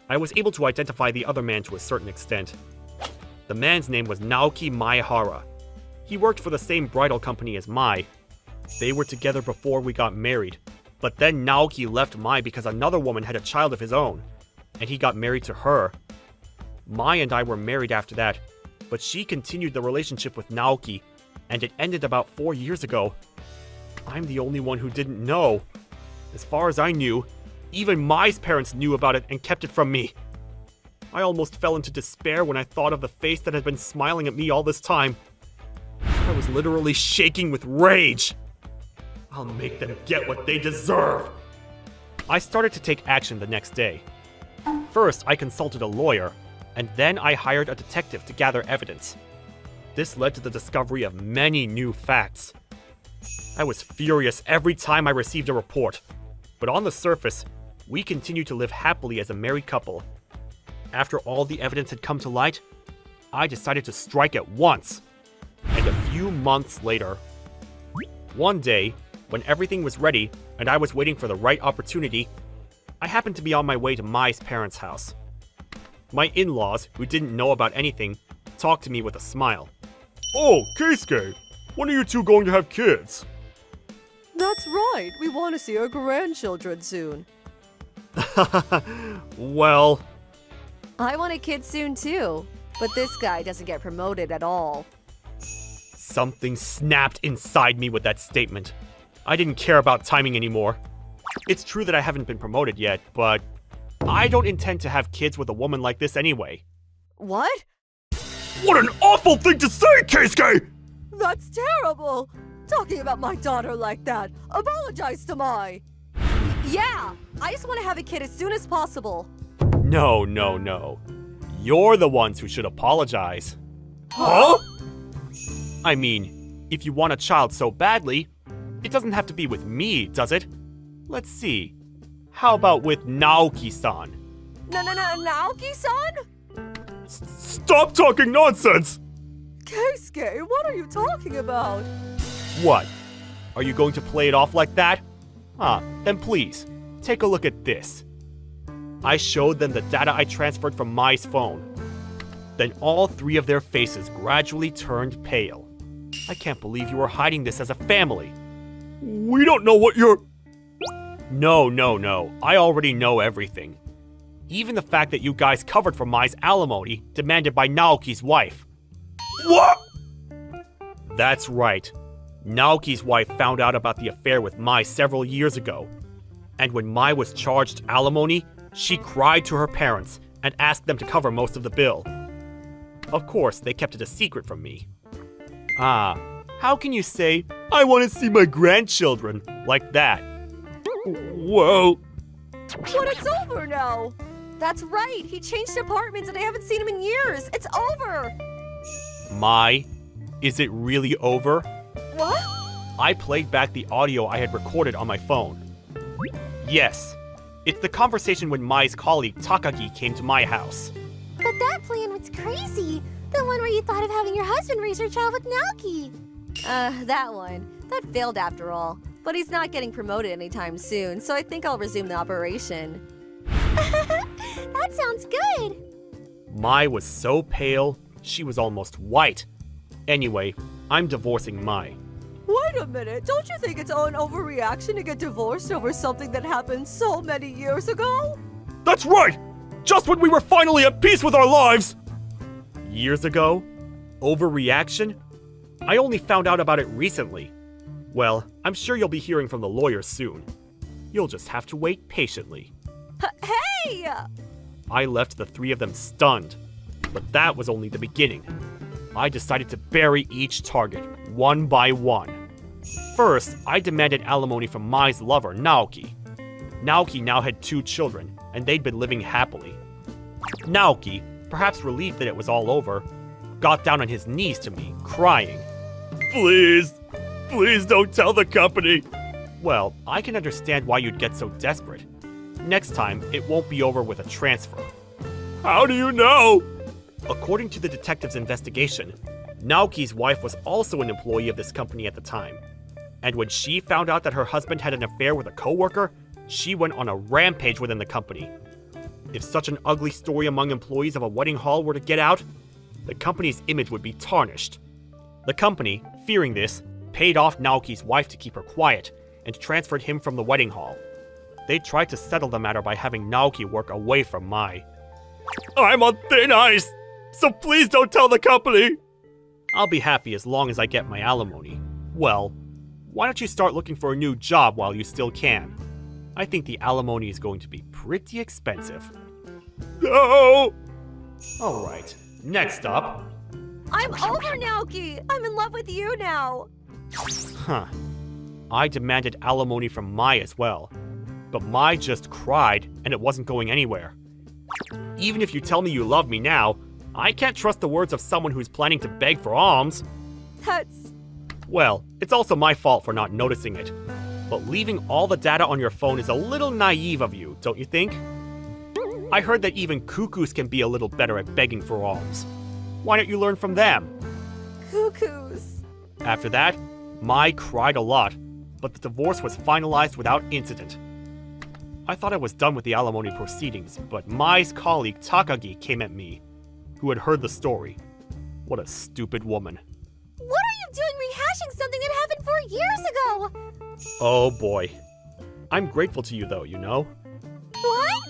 I was able to identify the other man to a certain extent. The man's name was Naoki Maehara. He worked for the same bridal company as Mai. They were together before we got married, but then Naoki left Mai because another woman had a child of his own, and he got married to her. Mai and I were married after that, but she continued the relationship with Naoki, and it ended about 4 years ago. I'm the only one who didn't know. As far as I knew, even Mai's parents knew about it and kept it from me. I almost fell into despair when I thought of the face that had been smiling at me all this time. I was literally shaking with rage. I'll make them get what they deserve. I started to take action the next day. First, I consulted a lawyer, and then I hired a detective to gather evidence. This led to the discovery of many new facts. I was furious every time I received a report, but on the surface, we continued to live happily as a married couple. After all the evidence had come to light, I decided to strike at once. And a few months later, one day, when everything was ready and I was waiting for the right opportunity, I happened to be on my way to Mai's parents' house. My in-laws, who didn't know about anything, talked to me with a smile. Oh, Keisuke, when are you two going to have kids? That's right. We want to see our grandchildren soon. Well, I want a kid soon too, but this guy doesn't get promoted at all. something snapped inside me with that statement. I didn't care about timing anymore. It's true that I haven't been promoted yet, but I don't intend to have kids with a woman like this anyway. What? What an awful thing to say, Keisuke! That's terrible! Talking about my daughter like that. Apologize to Mai. Yeah, I just want to have a kid as soon as possible. No. You're the ones who should apologize. Huh? I mean, if you want a child so badly, it doesn't have to be with me, does it? Let's see. How about with Naoki-san? Naoki-san? Stop talking nonsense! Keisuke! Daisuke, what are you talking about? What? Are you going to play it off like that? Then please, take a look at this. I showed them the data I transferred from Mai's phone. Then all three of their faces gradually turned pale. I can't believe you are hiding this as a family. We don't know what you're... No. I already know everything. Even the fact that you guys covered for Mai's alimony demanded by Naoki's wife. What? That's right. Naoki's wife found out about the affair with Mai several years ago. And when Mai was charged alimony, she cried to her parents and asked them to cover most of the bill. Of course, they kept it a secret from me. How can you say, I want to see my grandchildren, like that? Whoa. But it's over now. That's right, he changed apartments and I haven't seen him in years. It's over. Mai, is it really over? What? I played back the audio I had recorded on my phone. Yes, it's the conversation when Mai's colleague Takagi came to my house. But that plan was crazy. The one where you thought of having your husband raise your child with Naoki. That one. That failed after all. But he's not getting promoted anytime soon, so I think I'll resume the operation. That sounds good. Mai was so pale, she was almost white. Anyway, I'm divorcing Mai. Wait a minute, don't you think it's an overreaction to get divorced over something that happened so many years ago? That's right! Just when we were finally at peace with our lives! Years ago? Overreaction? I only found out about it recently. Well, I'm sure you'll be hearing from the lawyer soon. You'll just have to wait patiently. Hey! I left the three of them stunned. But that was only the beginning. I decided to bury each target, one by one. First, I demanded alimony from Mai's lover, Naoki. Naoki now had 2 children, and they'd been living happily. Naoki, perhaps relieved that it was all over, got down on his knees to me, crying. Please don't tell the company. Well, I can understand why you'd get so desperate. Next time, it won't be over with a transfer. How do you know? According to the detective's investigation, Naoki's wife was also an employee of this company at the time. And when she found out that her husband had an affair with a coworker, she went on a rampage within the company. If such an ugly story among employees of a wedding hall were to get out, the company's image would be tarnished. The company, fearing this, paid off Naoki's wife to keep her quiet and transferred him from the wedding hall. They tried to settle the matter by having Naoki work away from Mai. I'm on thin ice, so please don't tell the company. I'll be happy as long as I get my alimony. Well, why don't you start looking for a new job while you still can? I think the alimony is going to be pretty expensive. No! Alright, next up. I'm over, Naoki! I'm in love with you now! Huh. I demanded alimony from Mai as well. But Mai just cried, and it wasn't going anywhere. Even if you tell me you love me now, I can't trust the words of someone who's planning to beg for alms. That's... Well, it's also my fault for not noticing it. But leaving all the data on your phone is a little naive of you, don't you think? I heard that even cuckoos can be a little better at begging for alms. Why don't you learn from them? Cuckoos. After that, Mai cried a lot, but the divorce was finalized without incident. I thought I was done with the alimony proceedings, but Mai's colleague Takagi came at me, who had heard the story. What a stupid woman. What are you doing rehashing something that happened 4 years ago? Oh boy. I'm grateful to you though, you know? What?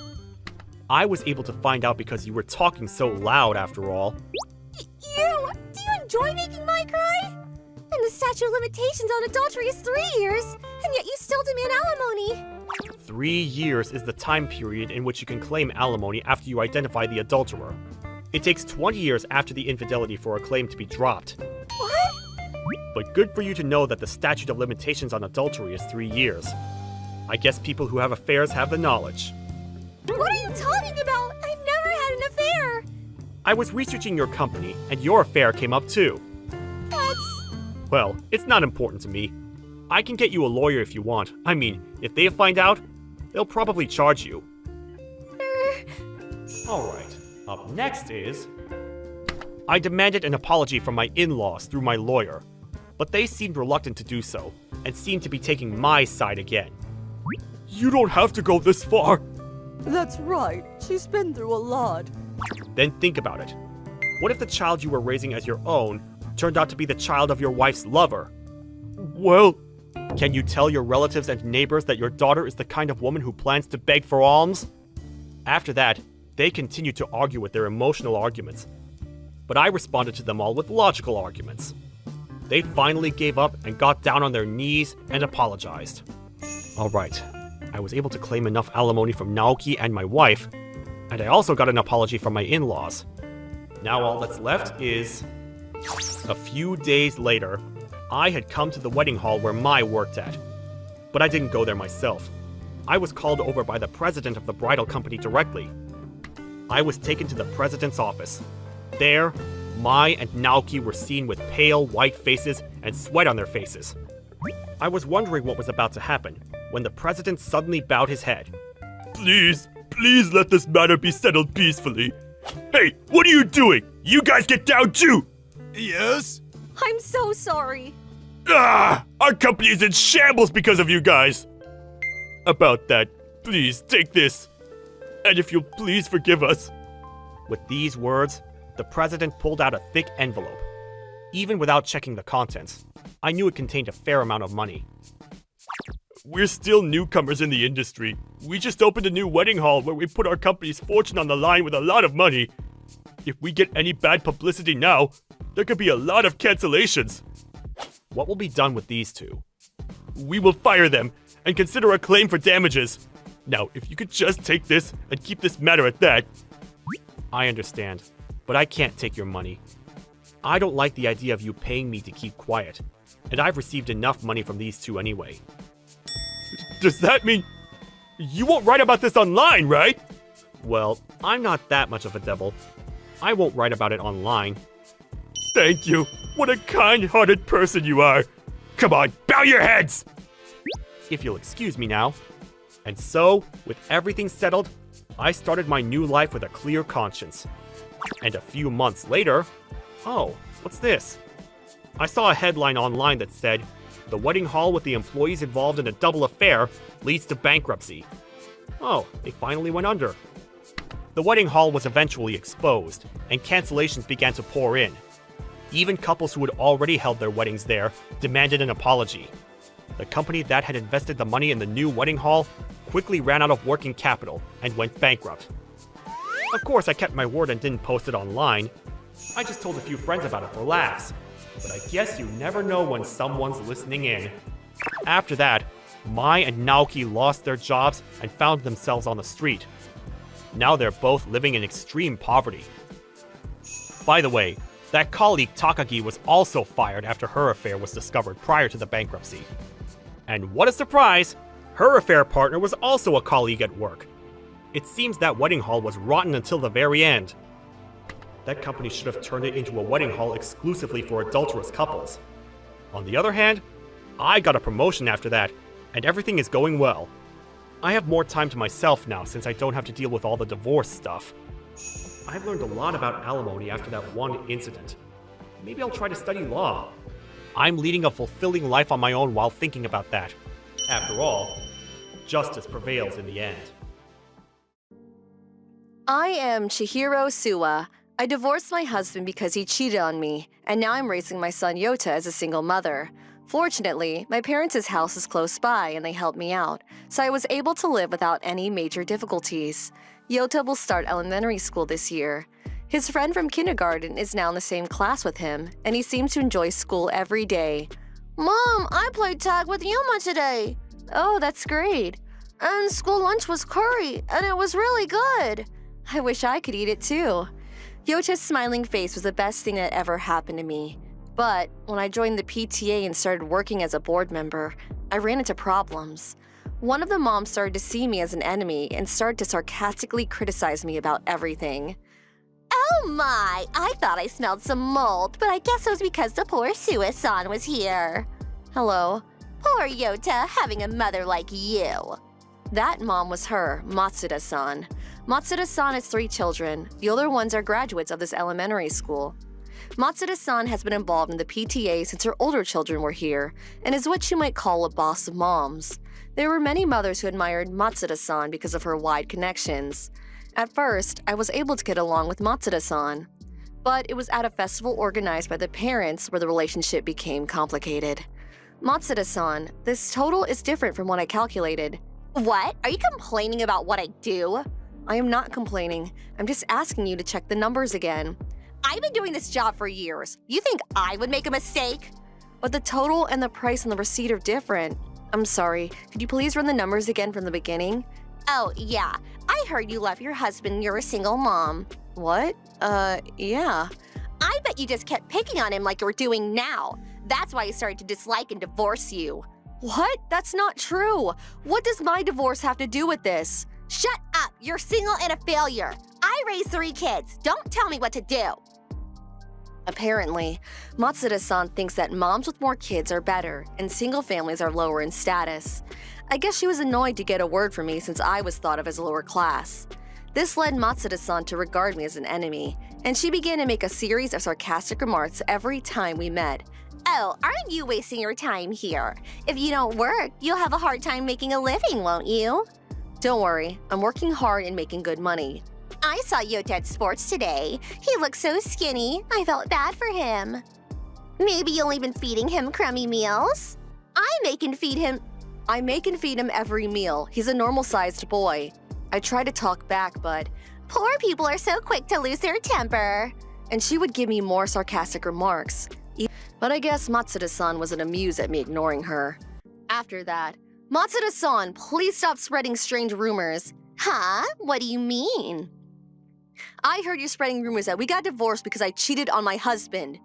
I was able to find out because you were talking so loud after all. Do you enjoy making Mai cry? And the statute of limitations on adultery is 3 years, and yet you still demand alimony. 3 years is the time period in which you can claim alimony after you identify the adulterer. It takes 20 years after the infidelity for a claim to be dropped. What? But good for you to know that the statute of limitations on adultery is 3 years. I guess people who have affairs have the knowledge. What are you talking about? I've never had an affair. I was researching your company, and your affair came up too. That's... Well, it's not important to me. I can get you a lawyer if you want. I mean, if they find out, they'll probably charge you. Alright, up next is... I demanded an apology from my in-laws through my lawyer, but they seemed reluctant to do so, and seemed to be taking my side again. You don't have to go this far. That's right. She's been through a lot. Then think about it. What if the child you were raising as your own turned out to be the child of your wife's lover? Well, can you tell your relatives and neighbors that your daughter is the kind of woman who plans to beg for alms? After that, they continued to argue with their emotional arguments, but I responded to them all with logical arguments. They finally gave up and got down on their knees and apologized. Alright, I was able to claim enough alimony from Naoki and my wife, and I also got an apology from my in-laws. Now all that's left is... A few days later, I had come to the wedding hall where Mai worked at. But I didn't go there myself. I was called over by the president of the bridal company directly. I was taken to the president's office. There, Mai and Naoki were seen with pale, white faces and sweat on their faces. I was wondering what was about to happen, when the president suddenly bowed his head. Please let this matter be settled peacefully. Hey, what are you doing? You guys get down too! Yes? I'm so sorry. Our company is in shambles because of you guys! About that, please take this. And if you'll please forgive us. With these words, the president pulled out a thick envelope. Even without checking the contents, I knew it contained a fair amount of money. We're still newcomers in the industry. We just opened a new wedding hall where we put our company's fortune on the line with a lot of money. If we get any bad publicity now, there could be a lot of cancellations. What will be done with these two? We will fire them and consider a claim for damages. Now, if you could just take this and keep this matter at that. I understand, but I can't take your money. I don't like the idea of you paying me to keep quiet, and I've received enough money from these two anyway. Does that mean you won't write about this online, right? Well, I'm not that much of a devil. I won't write about it online. Thank you. What a kind-hearted person you are. Come on, bow your heads! If you'll excuse me now. And so, with everything settled, I started my new life with a clear conscience. And a few months later... Oh, what's this? I saw a headline online that said, "The wedding hall with the employees involved in a double affair leads to bankruptcy." Oh, they finally went under. The wedding hall was eventually exposed, and cancellations began to pour in. Even couples who had already held their weddings there demanded an apology. The company that had invested the money in the new wedding hall quickly ran out of working capital and went bankrupt. Of course, I kept my word and didn't post it online. I just told a few friends about it for laughs. But I guess you never know when someone's listening in. After that, Mai and Naoki lost their jobs and found themselves on the street. Now they're both living in extreme poverty. By the way, that colleague Takagi was also fired after her affair was discovered prior to the bankruptcy. And what a surprise! Her affair partner was also a colleague at work. It seems that wedding hall was rotten until the very end. That company should have turned it into a wedding hall exclusively for adulterous couples. On the other hand, I got a promotion after that, and everything is going well. I have more time to myself now since I don't have to deal with all the divorce stuff. I've learned a lot about alimony after that one incident. Maybe I'll try to study law. I'm leading a fulfilling life on my own while thinking about that. After all, justice prevails in the end. I am Chihiro Suwa. I divorced my husband because he cheated on me, and now I'm raising my son Yota as a single mother. Fortunately, my parents' house is close by and they helped me out, so I was able to live without any major difficulties. Yota will start elementary school this year. His friend from kindergarten is now in the same class with him, and he seems to enjoy school every day. Mom, I played tag with Yuma today. Oh, that's great. And school lunch was curry, and it was really good. I wish I could eat it too. Yota's smiling face was the best thing that ever happened to me. But when I joined the PTA and started working as a board member, I ran into problems. One of the moms started to see me as an enemy and started to sarcastically criticize me about everything. Oh my, I thought I smelled some mold, but I guess it was because the poor Suwa-san was here. Hello. Poor Yota having a mother like you. That mom was her, Matsuda-san. Matsuda-san has 3 children. The older ones are graduates of this elementary school. Matsuda-san has been involved in the PTA since her older children were here, and is what you might call a boss of moms. There were many mothers who admired Matsuda-san because of her wide connections. At first, I was able to get along with Matsuda-san, but it was at a festival organized by the parents where the relationship became complicated. Matsuda-san, this total is different from what I calculated. What? Are you complaining about what I do? I am not complaining. I'm just asking you to check the numbers again. I've been doing this job for years. You think I would make a mistake? But the total and the price on the receipt are different. I'm sorry. Could you please run the numbers again from the beginning? Oh, yeah. I heard you left your husband and you're a single mom. What? Yeah. I bet you just kept picking on him like you're doing now. That's why he started to dislike and divorce you. What? That's not true. What does my divorce have to do with this? Shut up! You're single and a failure. I raised 3 kids. Don't tell me what to do. Apparently, Matsuda-san thinks that moms with more kids are better and single families are lower in status. I guess she was annoyed to get a word from me since I was thought of as lower class. This led Matsuda-san to regard me as an enemy, and she began to make a series of sarcastic remarks every time we met. Oh, aren't you wasting your time here? If you don't work, you'll have a hard time making a living, won't you? Don't worry, I'm working hard and making good money. I saw Yota at sports today. He looked so skinny, I felt bad for him. Maybe you'll even feeding him crummy meals? I make and feed him every meal. He's a normal-sized boy. I try to talk back, but poor people are so quick to lose their temper. And she would give me more sarcastic remarks. But I guess Matsuda-san wasn't amused at me ignoring her. After that, Matsuda-san, please stop spreading strange rumors. Huh? What do you mean? I heard you spreading rumors that we got divorced because I cheated on my husband.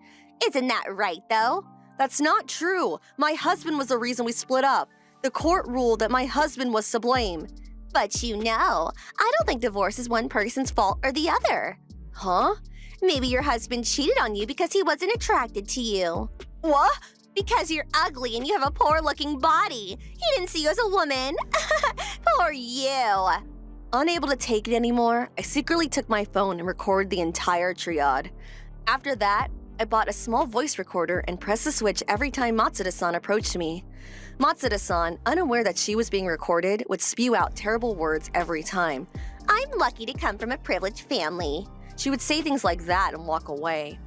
Isn't that right, though? That's not true. My husband was the reason we split up. The court ruled that my husband was to blame. But you know, I don't think divorce is one person's fault or the other. Huh? Maybe your husband cheated on you because he wasn't attracted to you. What? Because you're ugly and you have a poor-looking body. He didn't see you as a woman. Poor you. Unable to take it anymore, I secretly took my phone and recorded the entire triad. After that, I bought a small voice recorder and pressed the switch every time Matsuda-san approached me. Matsuda-san, unaware that she was being recorded, would spew out terrible words every time. I'm lucky to come from a privileged family. She would say things like that and walk away.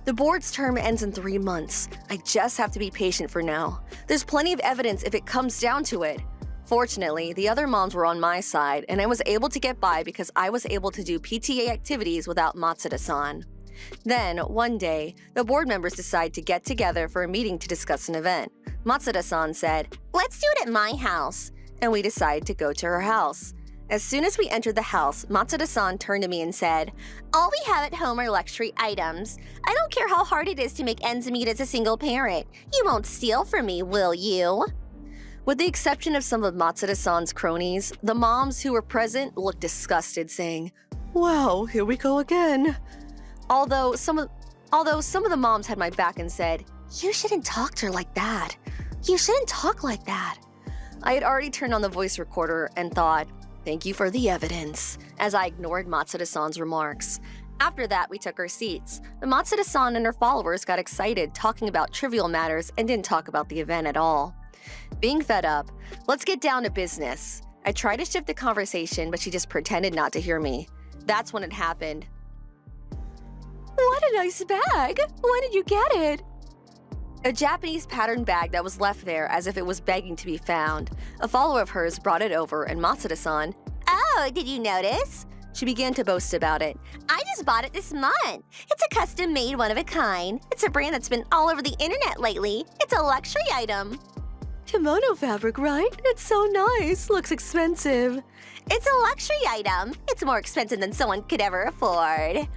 The board's term ends in 3 months. I just have to be patient for now. There's plenty of evidence if it comes down to it. Fortunately, the other moms were on my side, and I was able to get by because I was able to do PTA activities without Matsuda-san. Then, one day, the board members decided to get together for a meeting to discuss an event. Matsuda-san said, "Let's do it at my house." And we decided to go to her house. As soon as we entered the house, Matsuda-san turned to me and said, "All we have at home are luxury items. I don't care how hard it is to make ends meet as a single parent. You won't steal from me, will you?" With the exception of some of Matsuda-san's cronies, the moms who were present looked disgusted, saying, "Wow, here we go again." Although some of the moms had my back and said, "You shouldn't talk to her like that. You shouldn't talk like that." I had already turned on the voice recorder and thought, "Thank you for the evidence," as I ignored Matsuda-san's remarks. After that, we took our seats. The Matsuda-san and her followers got excited talking about trivial matters and didn't talk about the event at all. Being fed up, let's get down to business. I tried to shift the conversation, but she just pretended not to hear me. That's when it happened. "What a nice bag! When did you get it?" A Japanese patterned bag that was left there as if it was begging to be found. A follower of hers brought it over and Matsuda-san, "Oh, did you notice?" She began to boast about it. "I just bought it this month. It's a custom-made one-of-a-kind. It's a brand that's been all over the internet lately. It's a luxury item." "Kimono fabric, right? It's so nice. Looks expensive." "It's a luxury item. It's more expensive than someone could ever afford."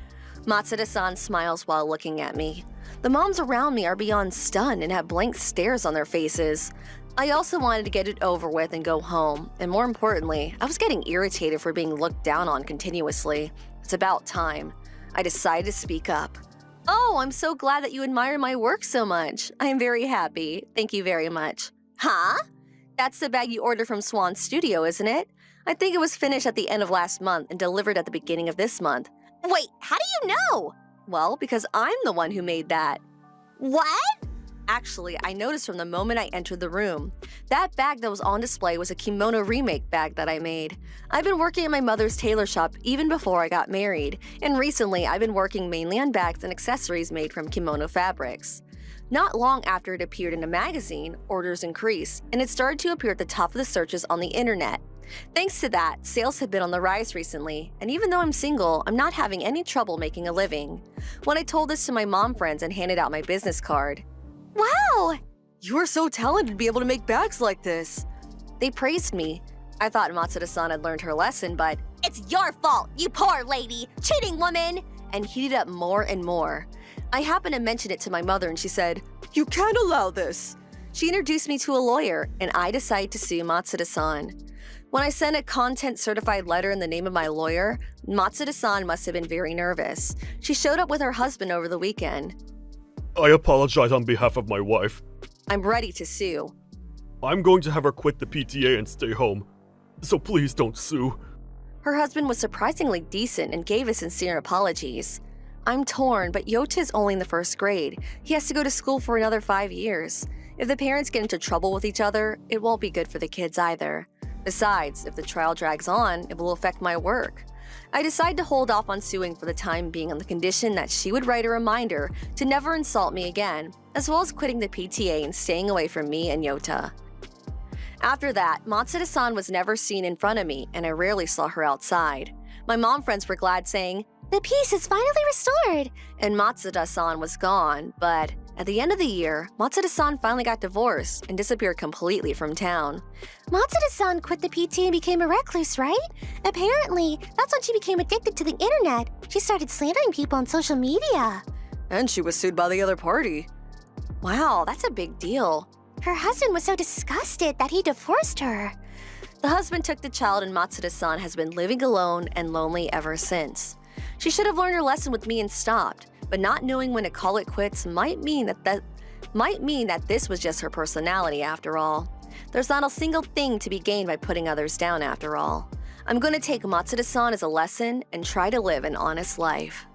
Matsuda-san smiles while looking at me. The moms around me are beyond stunned and have blank stares on their faces. I also wanted to get it over with and go home, and more importantly, I was getting irritated for being looked down on continuously. It's about time. I decided to speak up. "Oh, I'm so glad that you admire my work so much. I am very happy. Thank you very much." "Huh?" "That's the bag you ordered from Swan Studio, isn't it? I think it was finished at the end of last month and delivered at the beginning of this month." "Wait, how do you know?" Well, because I'm the one who made that. What? Actually, I noticed from the moment I entered the room. That bag that was on display was a kimono remake bag that I made. I've been working at my mother's tailor shop even before I got married, and recently I've been working mainly on bags and accessories made from kimono fabrics. Not long after it appeared in a magazine, orders increased, and it started to appear at the top of the searches on the internet. Thanks to that, sales have been on the rise recently, and even though I'm single, I'm not having any trouble making a living. When I told this to my mom friends and handed out my business card, Wow! "You are so talented to be able to make bags like this," they praised me. I thought Matsuda-san had learned her lesson, but It's your fault, you poor lady! Cheating woman! and heated up more and more. I happened to mention it to my mother and she said, "You can't allow this." She introduced me to a lawyer and I decided to sue Matsuda-san. When I sent a content-certified letter in the name of my lawyer, Matsuda-san must have been very nervous. She showed up with her husband over the weekend. I apologize on behalf of my wife. I'm ready to sue. I'm going to have her quit the PTA and stay home. So please don't sue. Her husband was surprisingly decent and gave his sincere apologies. I'm torn, but Yota is only in the first grade. He has to go to school for another 5 years. If the parents get into trouble with each other, it won't be good for the kids either. Besides, if the trial drags on, it will affect my work. I decide to hold off on suing for the time being on the condition that she would write a reminder to never insult me again, as well as quitting the PTA and staying away from me and Yota. After that, Matsuda-san was never seen in front of me, and I rarely saw her outside. My mom friends were glad, saying, The peace is finally restored! and Matsuda-san was gone, but at the end of the year, Matsuda-san finally got divorced and disappeared completely from town. Matsuda-san quit the PT and became a recluse, right? Apparently, that's when she became addicted to the internet. She started slandering people on social media. And she was sued by the other party. Wow, that's a big deal. Her husband was so disgusted that he divorced her. The husband took the child and Matsuda-san has been living alone and lonely ever since. She should have learned her lesson with me and stopped, but not knowing when to call it quits might mean that this was just her personality after all. There's not a single thing to be gained by putting others down after all. I'm going to take Matsuda-san as a lesson and try to live an honest life.